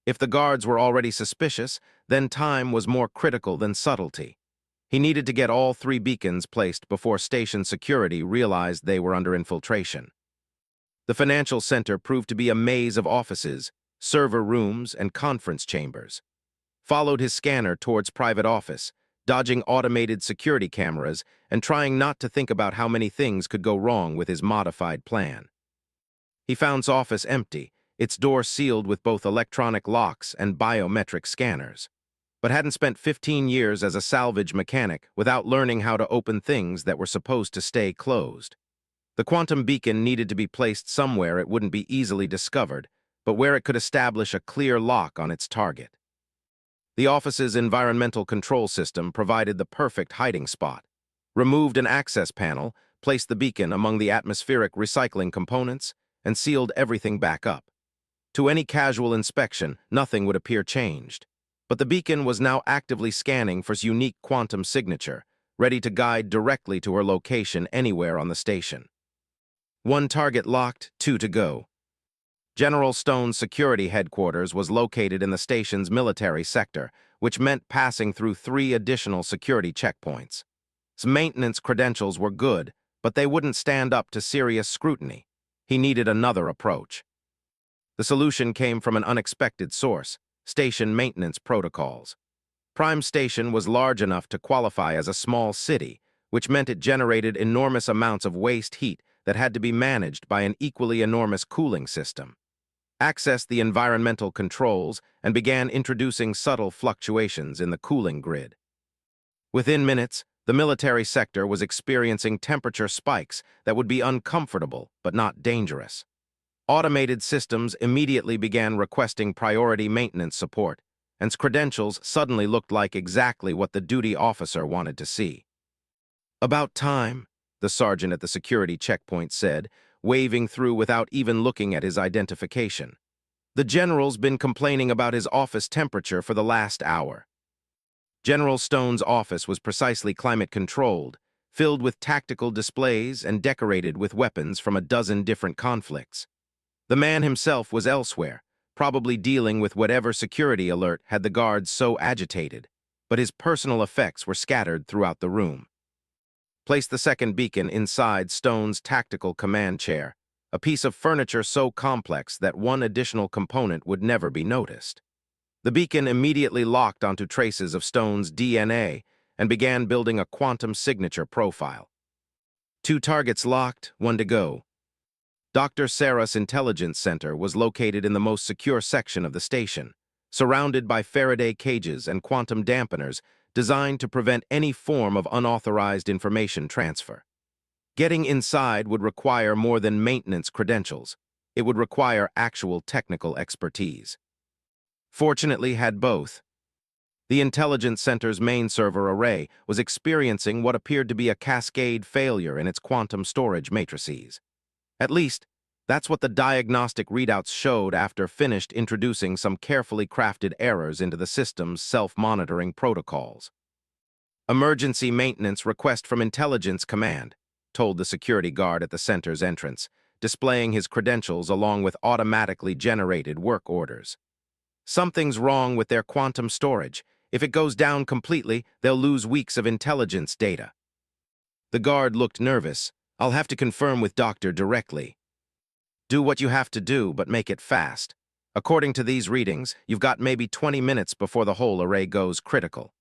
If the guards were already suspicious, then time was more critical than subtlety. He needed to get all 3 beacons placed before station security realized they were under infiltration. The financial center proved to be a maze of offices, server rooms, and conference chambers. Followed his scanner towards private office, dodging automated security cameras and trying not to think about how many things could go wrong with his modified plan. He found his office empty, its door sealed with both electronic locks and biometric scanners, but hadn't spent 15 years as a salvage mechanic without learning how to open things that were supposed to stay closed. The quantum beacon needed to be placed somewhere it wouldn't be easily discovered, but where it could establish a clear lock on its target. The office's environmental control system provided the perfect hiding spot. Removed an access panel, placed the beacon among the atmospheric recycling components, and sealed everything back up. To any casual inspection, nothing would appear changed. But the beacon was now actively scanning for its unique quantum signature, ready to guide directly to her location anywhere on the station. 1 target locked, 2 to go. General Stone's security headquarters was located in the station's military sector, which meant passing through 3 additional security checkpoints. His maintenance credentials were good, but they wouldn't stand up to serious scrutiny. He needed another approach. The solution came from an unexpected source: station maintenance protocols. Prime Station was large enough to qualify as a small city, which meant it generated enormous amounts of waste heat that had to be managed by an equally enormous cooling system. Accessed the environmental controls and began introducing subtle fluctuations in the cooling grid. Within minutes, the military sector was experiencing temperature spikes that would be uncomfortable but not dangerous. Automated systems immediately began requesting priority maintenance support, and its credentials suddenly looked like exactly what the duty officer wanted to see. "About time," the sergeant at the security checkpoint said, waving through without even looking at his identification. "The general's been complaining about his office temperature for the last hour." General Stone's office was precisely climate-controlled, filled with tactical displays and decorated with weapons from a dozen different conflicts. The man himself was elsewhere, probably dealing with whatever security alert had the guards so agitated, but his personal effects were scattered throughout the room. Place the second beacon inside Stone's tactical command chair, a piece of furniture so complex that one additional component would never be noticed. The beacon immediately locked onto traces of Stone's DNA and began building a quantum signature profile. 2 targets locked, 1 to go. Dr. Sarah's Intelligence Center was located in the most secure section of the station, surrounded by Faraday cages and quantum dampeners designed to prevent any form of unauthorized information transfer. Getting inside would require more than maintenance credentials. It would require actual technical expertise. Fortunately, had both. The intelligence center's main server array was experiencing what appeared to be a cascade failure in its quantum storage matrices. At least, that's what the diagnostic readouts showed after finished introducing some carefully crafted errors into the system's self-monitoring protocols. "Emergency maintenance request from Intelligence Command," told the security guard at the center's entrance, displaying his credentials along with automatically generated work orders. "Something's wrong with their quantum storage. If it goes down completely, they'll lose weeks of intelligence data." The guard looked nervous. "I'll have to confirm with Doctor directly." "Do what you have to do, but make it fast. According to these readings, you've got maybe 20 minutes before the whole array goes critical."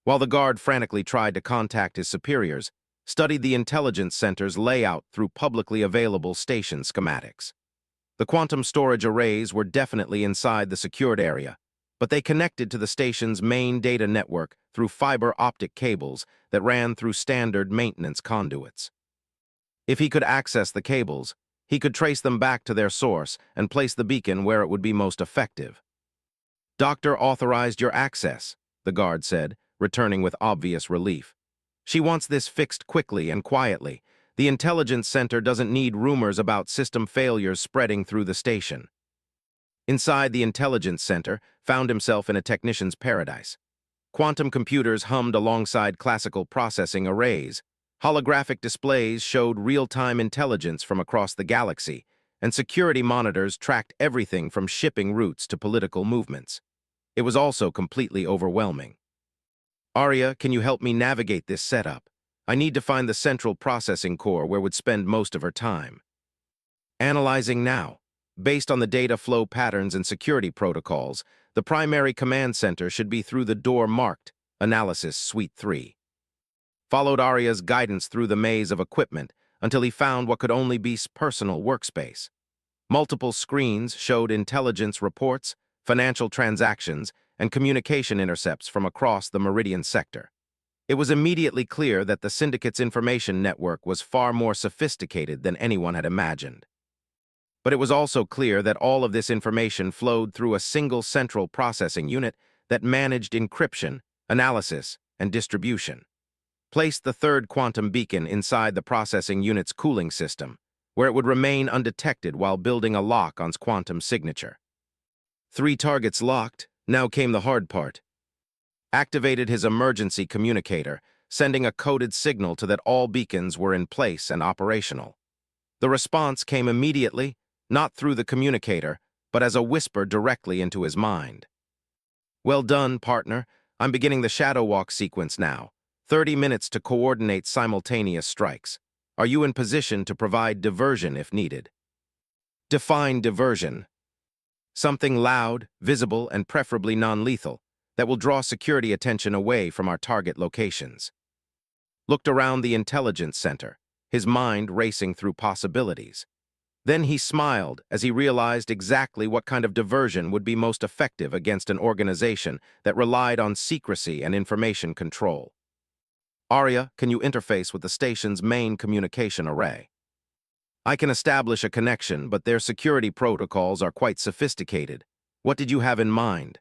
While the guard frantically tried to contact his superiors, studied the intelligence center's layout through publicly available station schematics. The quantum storage arrays were definitely inside the secured area, but they connected to the station's main data network through fiber optic cables that ran through standard maintenance conduits. If he could access the cables, he could trace them back to their source and place the beacon where it would be most effective. "Doctor authorized your access," the guard said, returning with obvious relief. "She wants this fixed quickly and quietly. The intelligence center doesn't need rumors about system failures spreading through the station." Inside the intelligence center, found himself in a technician's paradise. Quantum computers hummed alongside classical processing arrays. Holographic displays showed real-time intelligence from across the galaxy, and security monitors tracked everything from shipping routes to political movements. It was also completely overwhelming. "Arya, can you help me navigate this setup? I need to find the central processing core where would spend most of her time." "Analyzing now. Based on the data flow patterns and security protocols, the primary command center should be through the door marked Analysis Suite 3. Followed Arya's guidance through the maze of equipment until he found what could only be personal workspace. Multiple screens showed intelligence reports, financial transactions, and communication intercepts from across the Meridian sector. It was immediately clear that the Syndicate's information network was far more sophisticated than anyone had imagined. But it was also clear that all of this information flowed through a single central processing unit that managed encryption, analysis, and distribution. Placed the third quantum beacon inside the processing unit's cooling system, where it would remain undetected while building a lock on its quantum signature. 3 targets locked. Now came the hard part. Activated his emergency communicator, sending a coded signal to that all beacons were in place and operational. The response came immediately, not through the communicator, but as a whisper directly into his mind. "Well done, partner. I'm beginning the shadow walk sequence now. 30 minutes to coordinate simultaneous strikes. Are you in position to provide diversion if needed?" "Define diversion." "Something loud, visible, and preferably non-lethal that will draw security attention away from our target locations." Looked around the intelligence center, his mind racing through possibilities. Then he smiled as he realized exactly what kind of diversion would be most effective against an organization that relied on secrecy and information control. "Arya, can you interface with the station's main communication array?" "I can establish a connection, but their security protocols are quite sophisticated. What did you have in mind?"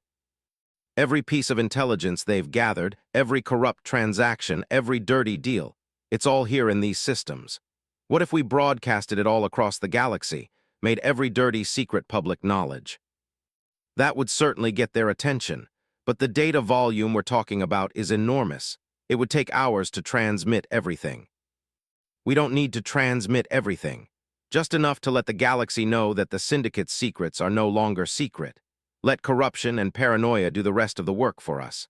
"Every piece of intelligence they've gathered, every corrupt transaction, every dirty deal, it's all here in these systems. What if we broadcasted it all across the galaxy, made every dirty secret public knowledge?" "That would certainly get their attention, but the data volume we're talking about is enormous. It would take hours to transmit everything." "We don't need to transmit everything. Just enough to let the galaxy know that the Syndicate's secrets are no longer secret. Let corruption and paranoia do the rest of the work for us."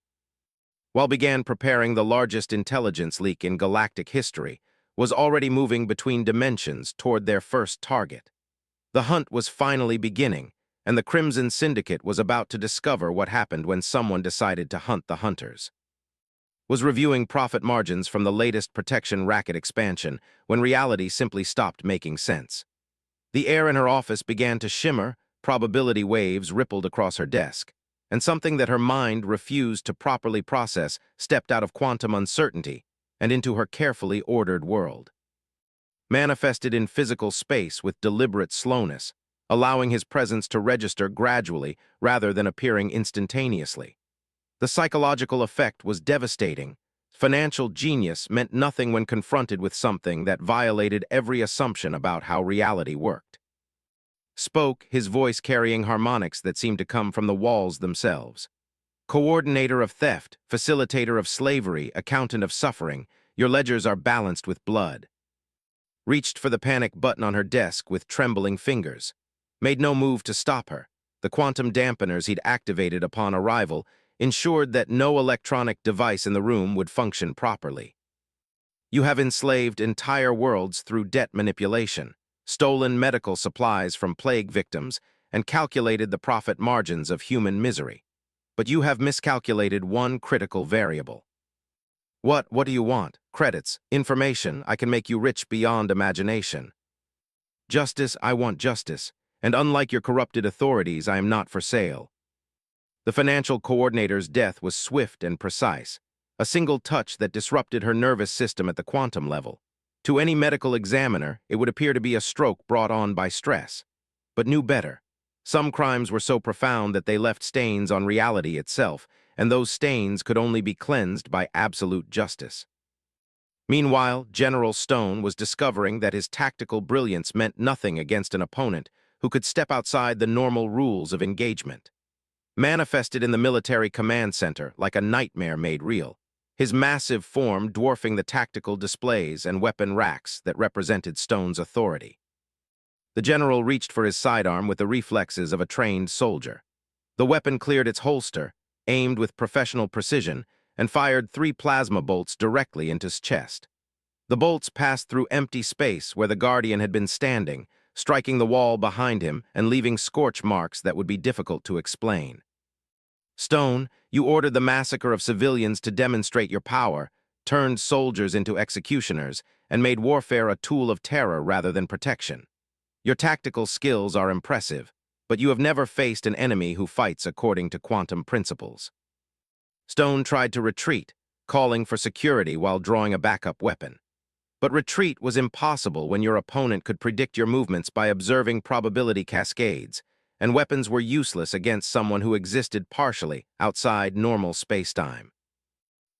While began preparing the largest intelligence leak in galactic history, was already moving between dimensions toward their first target. The hunt was finally beginning, and the Crimson Syndicate was about to discover what happened when someone decided to hunt the hunters. Was reviewing profit margins from the latest protection racket expansion when reality simply stopped making sense. The air in her office began to shimmer, probability waves rippled across her desk, and something that her mind refused to properly process stepped out of quantum uncertainty and into her carefully ordered world. Manifested in physical space with deliberate slowness, allowing his presence to register gradually rather than appearing instantaneously. The psychological effect was devastating. Financial genius meant nothing when confronted with something that violated every assumption about how reality worked. Spoke, his voice carrying harmonics that seemed to come from the walls themselves. Coordinator of theft, facilitator of slavery, accountant of suffering, your ledgers are balanced with blood. Reached for the panic button on her desk with trembling fingers. Made no move to stop her. The quantum dampeners he'd activated upon arrival ensured that no electronic device in the room would function properly. You have enslaved entire worlds through debt manipulation, stolen medical supplies from plague victims, and calculated the profit margins of human misery. But you have miscalculated one critical variable. What do you want? Credits, information, I can make you rich beyond imagination. Justice, I want justice, and unlike your corrupted authorities, I am not for sale. The financial coordinator's death was swift and precise, a single touch that disrupted her nervous system at the quantum level. To any medical examiner, it would appear to be a stroke brought on by stress, but knew better. Some crimes were so profound that they left stains on reality itself, and those stains could only be cleansed by absolute justice. Meanwhile, General Stone was discovering that his tactical brilliance meant nothing against an opponent who could step outside the normal rules of engagement. Manifested in the military command center like a nightmare made real, his massive form dwarfing the tactical displays and weapon racks that represented Stone's authority. The general reached for his sidearm with the reflexes of a trained soldier. The weapon cleared its holster, aimed with professional precision, and fired 3 plasma bolts directly into his chest. The bolts passed through empty space where the Guardian had been standing, striking the wall behind him and leaving scorch marks that would be difficult to explain. Stone, you ordered the massacre of civilians to demonstrate your power, turned soldiers into executioners, and made warfare a tool of terror rather than protection. Your tactical skills are impressive, but you have never faced an enemy who fights according to quantum principles. Stone tried to retreat, calling for security while drawing a backup weapon. But retreat was impossible when your opponent could predict your movements by observing probability cascades, and weapons were useless against someone who existed partially outside normal space-time.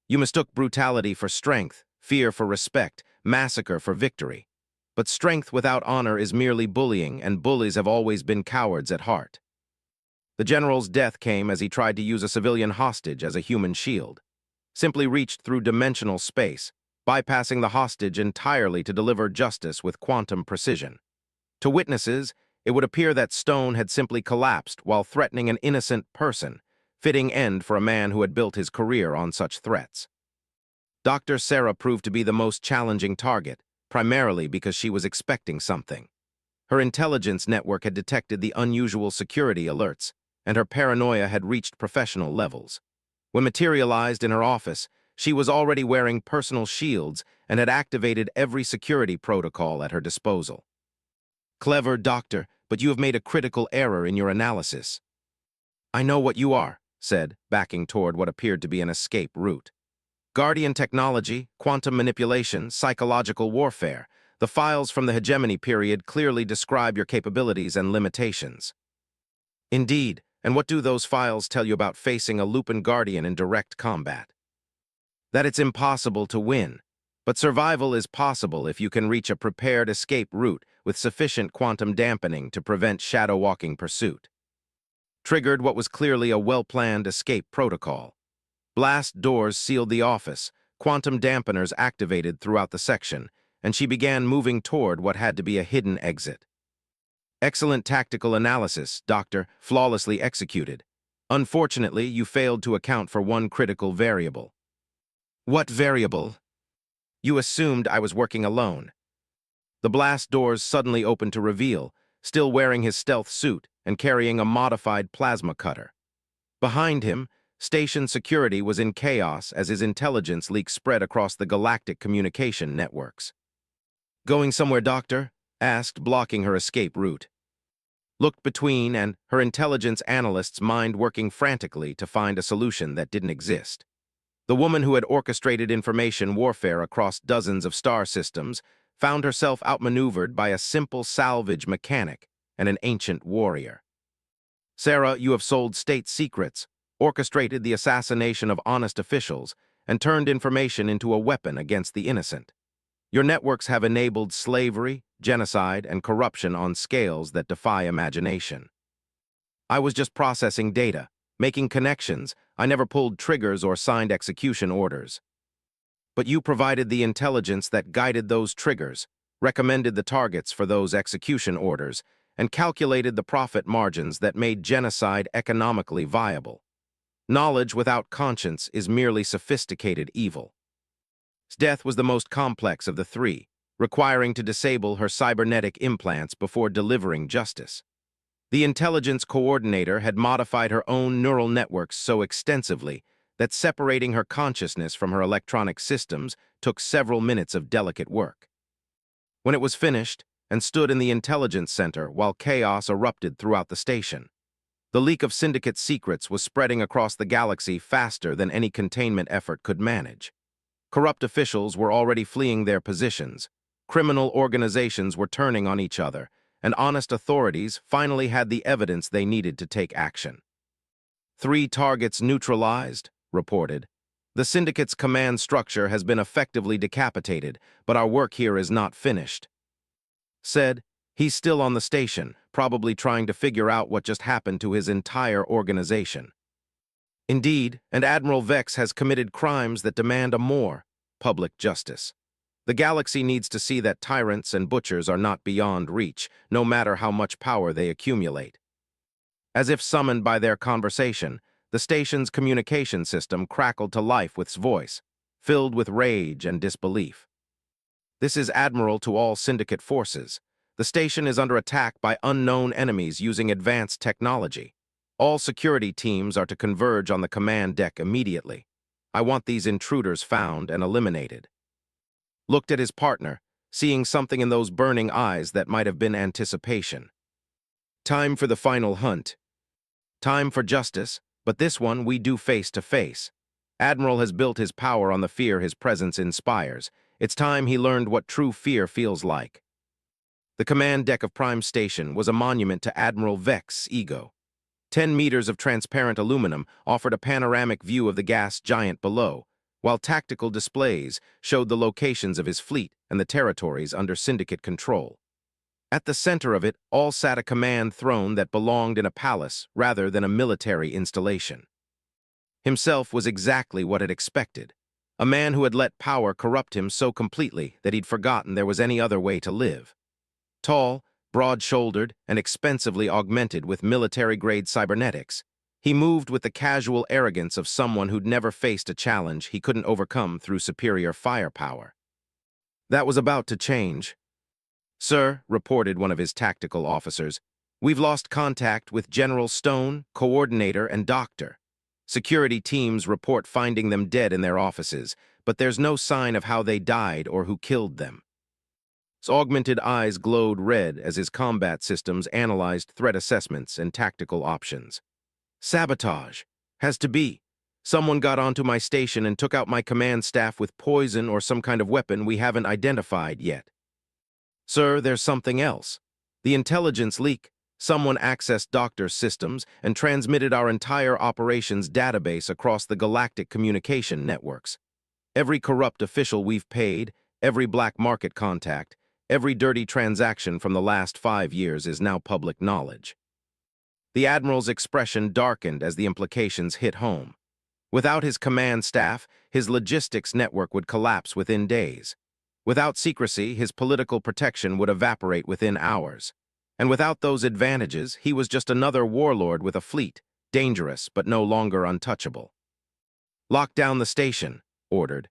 You mistook brutality for strength, fear for respect, massacre for victory. But strength without honor is merely bullying, and bullies have always been cowards at heart. The general's death came as he tried to use a civilian hostage as a human shield. Simply reached through dimensional space, bypassing the hostage entirely to deliver justice with quantum precision. To witnesses, it would appear that Stone had simply collapsed while threatening an innocent person, fitting end for a man who had built his career on such threats. Dr. Sarah proved to be the most challenging target, primarily because she was expecting something. Her intelligence network had detected the unusual security alerts, and her paranoia had reached professional levels. When materialized in her office, she was already wearing personal shields and had activated every security protocol at her disposal. Clever doctor, but you have made a critical error in your analysis. I know what you are, said, backing toward what appeared to be an escape route. Guardian technology, quantum manipulation, psychological warfare. The files from the hegemony period clearly describe your capabilities and limitations. Indeed, and what do those files tell you about facing a Lupin Guardian in direct combat? That it's impossible to win, but survival is possible if you can reach a prepared escape route with sufficient quantum dampening to prevent shadow-walking pursuit. Triggered what was clearly a well-planned escape protocol. Blast doors sealed the office, quantum dampeners activated throughout the section, and she began moving toward what had to be a hidden exit. Excellent tactical analysis, Doctor, flawlessly executed. Unfortunately, you failed to account for one critical variable. What variable? You assumed I was working alone. The blast doors suddenly opened to reveal, still wearing his stealth suit and carrying a modified plasma cutter. Behind him, station security was in chaos as his intelligence leak spread across the galactic communication networks. Going somewhere, Doctor? Asked, blocking her escape route. Looked between, and her intelligence analyst's mind working frantically to find a solution that didn't exist. The woman who had orchestrated information warfare across dozens of star systems found herself outmaneuvered by a simple salvage mechanic and an ancient warrior. Sarah, you have sold state secrets, orchestrated the assassination of honest officials, and turned information into a weapon against the innocent. Your networks have enabled slavery, genocide, and corruption on scales that defy imagination. I was just processing data, making connections. I never pulled triggers or signed execution orders. But you provided the intelligence that guided those triggers, recommended the targets for those execution orders, and calculated the profit margins that made genocide economically viable. Knowledge without conscience is merely sophisticated evil. Death was the most complex of the three, requiring to disable her cybernetic implants before delivering justice. The intelligence coordinator had modified her own neural networks so extensively that separating her consciousness from her electronic systems took several minutes of delicate work. When it was finished, and stood in the intelligence center while chaos erupted throughout the station, the leak of Syndicate secrets was spreading across the galaxy faster than any containment effort could manage. Corrupt officials were already fleeing their positions, criminal organizations were turning on each other, and honest authorities finally had the evidence they needed to take action. 3 targets neutralized, reported. The Syndicate's command structure has been effectively decapitated, but our work here is not finished. Said, he's still on the station, probably trying to figure out what just happened to his entire organization. Indeed, and Admiral Vex has committed crimes that demand a more public justice. The galaxy needs to see that tyrants and butchers are not beyond reach, no matter how much power they accumulate. As if summoned by their conversation, the station's communication system crackled to life with voice, filled with rage and disbelief. This is Admiral to all Syndicate forces. The station is under attack by unknown enemies using advanced technology. All security teams are to converge on the command deck immediately. I want these intruders found and eliminated. Looked at his partner, seeing something in those burning eyes that might have been anticipation. Time for the final hunt. Time for justice, but this one we do face to face. Admiral has built his power on the fear his presence inspires. It's time he learned what true fear feels like. The command deck of Prime Station was a monument to Admiral Vex's ego. 10 meters of transparent aluminum offered a panoramic view of the gas giant below, while tactical displays showed the locations of his fleet and the territories under Syndicate control. At the center of it all sat a command throne that belonged in a palace rather than a military installation. Himself was exactly what it expected, a man who had let power corrupt him so completely that he'd forgotten there was any other way to live. Tall, broad-shouldered, and expensively augmented with military-grade cybernetics, he moved with the casual arrogance of someone who'd never faced a challenge he couldn't overcome through superior firepower. That was about to change. "Sir," reported one of his tactical officers, "we've lost contact with General Stone, Coordinator, and Doctor. Security teams report finding them dead in their offices, but there's no sign of how they died or who killed them." His augmented eyes glowed red as his combat systems analyzed threat assessments and tactical options. "Sabotage. Has to be. Someone got onto my station and took out my command staff with poison or some kind of weapon we haven't identified yet." "Sir, there's something else. The intelligence leak. Someone accessed Doctor's systems and transmitted our entire operations database across the galactic communication networks. Every corrupt official we've paid, every black market contact, every dirty transaction from the last 5 years is now public knowledge." The Admiral's expression darkened as the implications hit home. Without his command staff, his logistics network would collapse within days. Without secrecy, his political protection would evaporate within hours. And without those advantages, he was just another warlord with a fleet, dangerous but no longer untouchable. "Lock down the station," ordered.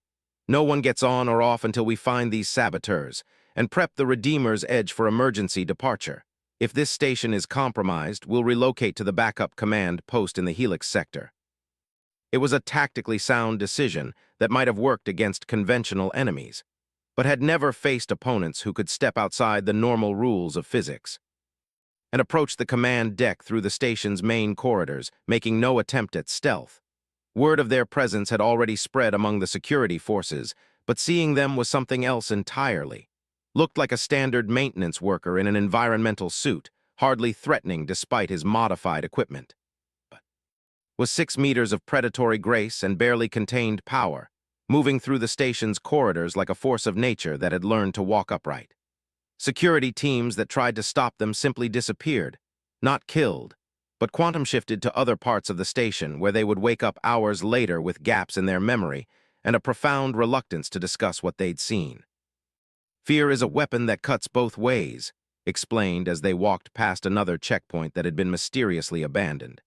"No one gets on or off until we find these saboteurs, and prep the Redeemer's Edge for emergency departure. If this station is compromised, we'll relocate to the backup command post in the Helix sector." It was a tactically sound decision that might have worked against conventional enemies, but had never faced opponents who could step outside the normal rules of physics, and approached the command deck through the station's main corridors, making no attempt at stealth. Word of their presence had already spread among the security forces, but seeing them was something else entirely. Looked like a standard maintenance worker in an environmental suit, hardly threatening despite his modified equipment. was 6 meters of predatory grace and barely contained power, moving through the station's corridors like a force of nature that had learned to walk upright. Security teams that tried to stop them simply disappeared, not killed, but quantum shifted to other parts of the station where they would wake up hours later with gaps in their memory and a profound reluctance to discuss what they'd seen. Fear is a weapon that cuts both ways, explained as they walked past another checkpoint that had been mysteriously abandoned.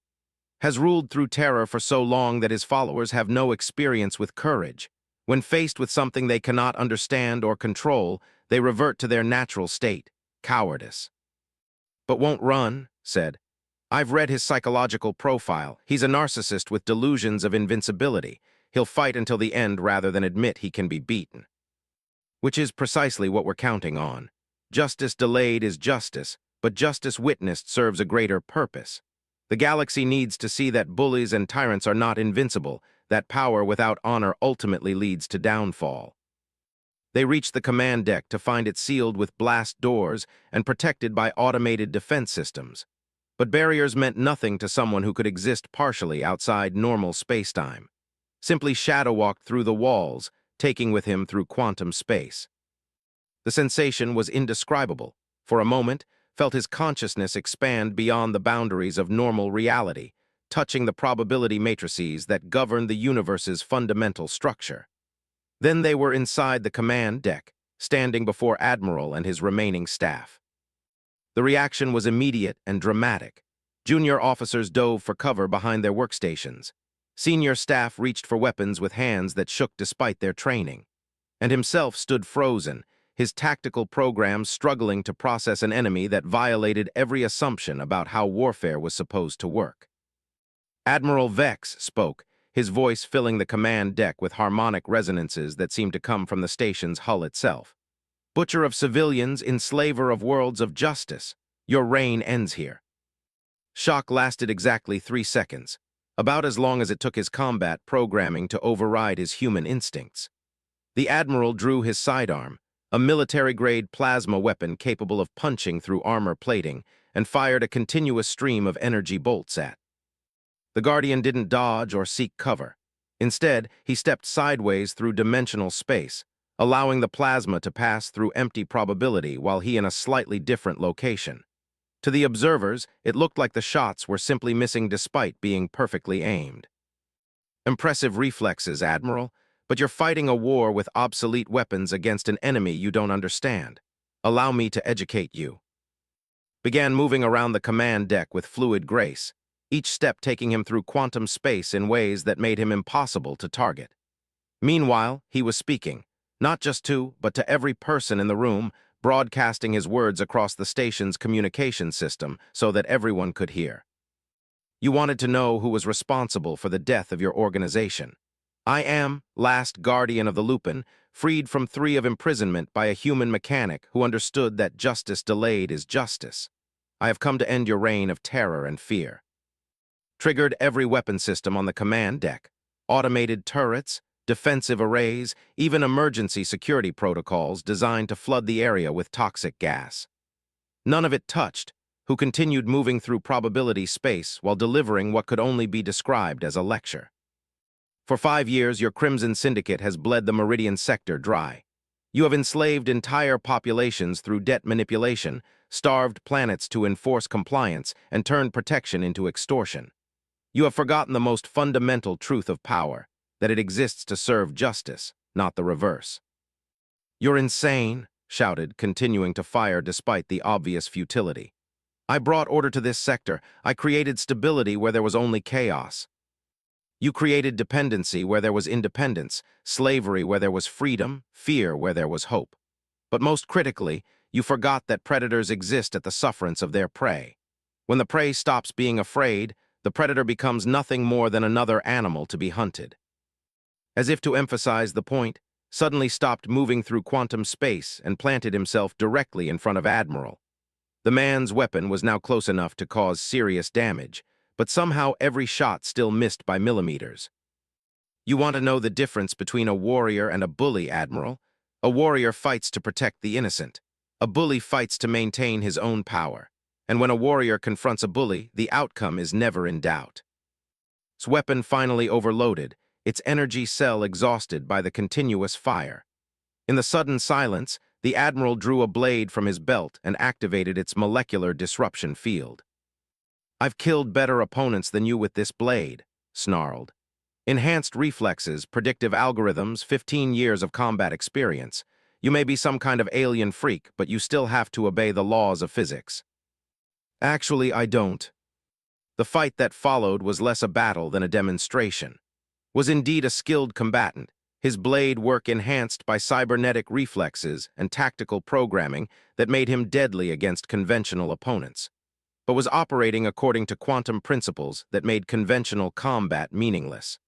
Has ruled through terror for so long that his followers have no experience with courage. When faced with something they cannot understand or control, they revert to their natural state, cowardice. But won't run, said. I've read his psychological profile. He's a narcissist with delusions of invincibility. He'll fight until the end rather than admit he can be beaten. Which is precisely what we're counting on. Justice delayed is justice, but justice witnessed serves a greater purpose. The galaxy needs to see that bullies and tyrants are not invincible, that power without honor ultimately leads to downfall. They reached the command deck to find it sealed with blast doors and protected by automated defense systems. But barriers meant nothing to someone who could exist partially outside normal spacetime. Simply shadow-walked through the walls, taking with him through quantum space. The sensation was indescribable. For a moment, felt his consciousness expand beyond the boundaries of normal reality, touching the probability matrices that govern the universe's fundamental structure. Then they were inside the command deck, standing before Admiral and his remaining staff. The reaction was immediate and dramatic. Junior officers dove for cover behind their workstations. Senior staff reached for weapons with hands that shook despite their training. And himself stood frozen, his tactical programs struggling to process an enemy that violated every assumption about how warfare was supposed to work. Admiral Vex spoke, his voice filling the command deck with harmonic resonances that seemed to come from the station's hull itself. Butcher of civilians, enslaver of worlds of justice, your reign ends here. Shock lasted exactly 3 seconds, about as long as it took his combat programming to override his human instincts. The Admiral drew his sidearm, a military-grade plasma weapon capable of punching through armor plating, and fired a continuous stream of energy bolts at. The Guardian didn't dodge or seek cover. Instead, he stepped sideways through dimensional space, allowing the plasma to pass through empty probability while he in a slightly different location. To the observers, it looked like the shots were simply missing despite being perfectly aimed. Impressive reflexes, Admiral, but you're fighting a war with obsolete weapons against an enemy you don't understand. Allow me to educate you. Began moving around the command deck with fluid grace, each step taking him through quantum space in ways that made him impossible to target. Meanwhile, he was speaking, not just to, but to every person in the room, broadcasting his words across the station's communication system so that everyone could hear. You wanted to know who was responsible for the death of your organization. I am, last guardian of the Lupin, freed from 3 of imprisonment by a human mechanic who understood that justice delayed is justice. I have come to end your reign of terror and fear. Triggered every weapon system on the command deck, automated turrets, defensive arrays, even emergency security protocols designed to flood the area with toxic gas. None of it touched, who continued moving through probability space while delivering what could only be described as a lecture. For 5 years, your Crimson Syndicate has bled the Meridian sector dry. You have enslaved entire populations through debt manipulation, starved planets to enforce compliance, and turned protection into extortion. You have forgotten the most fundamental truth of power, that it exists to serve justice, not the reverse. You're insane, shouted, continuing to fire despite the obvious futility. I brought order to this sector. I created stability where there was only chaos. You created dependency where there was independence, slavery where there was freedom, fear where there was hope. But most critically, you forgot that predators exist at the sufferance of their prey. When the prey stops being afraid, the predator becomes nothing more than another animal to be hunted. As if to emphasize the point, suddenly stopped moving through quantum space and planted himself directly in front of Admiral. The man's weapon was now close enough to cause serious damage, but somehow every shot still missed by millimeters. You want to know the difference between a warrior and a bully, Admiral? A warrior fights to protect the innocent. A bully fights to maintain his own power. And when a warrior confronts a bully, the outcome is never in doubt. Its weapon finally overloaded, its energy cell exhausted by the continuous fire. In the sudden silence, the Admiral drew a blade from his belt and activated its molecular disruption field. "I've killed better opponents than you with this blade," snarled. "Enhanced reflexes, predictive algorithms, 15 years of combat experience. You may be some kind of alien freak, but you still have to obey the laws of physics." "Actually, I don't." The fight that followed was less a battle than a demonstration. Was indeed a skilled combatant, his blade work enhanced by cybernetic reflexes and tactical programming that made him deadly against conventional opponents, but was operating according to quantum principles that made conventional combat meaningless.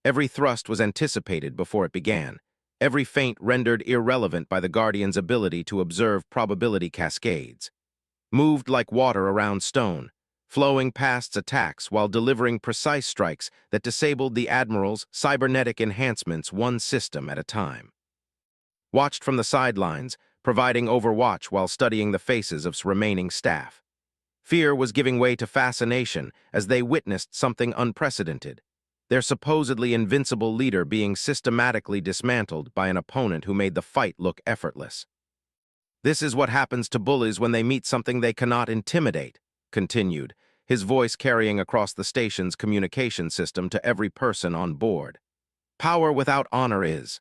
Every thrust was anticipated before it began, every feint rendered irrelevant by the Guardian's ability to observe probability cascades. Moved like water around stone, flowing past attacks while delivering precise strikes that disabled the Admiral's cybernetic enhancements one system at a time. Watched from the sidelines, providing overwatch while studying the faces of remaining staff. Fear was giving way to fascination as they witnessed something unprecedented, their supposedly invincible leader being systematically dismantled by an opponent who made the fight look effortless. "This is what happens to bullies when they meet something they cannot intimidate," continued, his voice carrying across the station's communication system to every person on board. "Power without honor is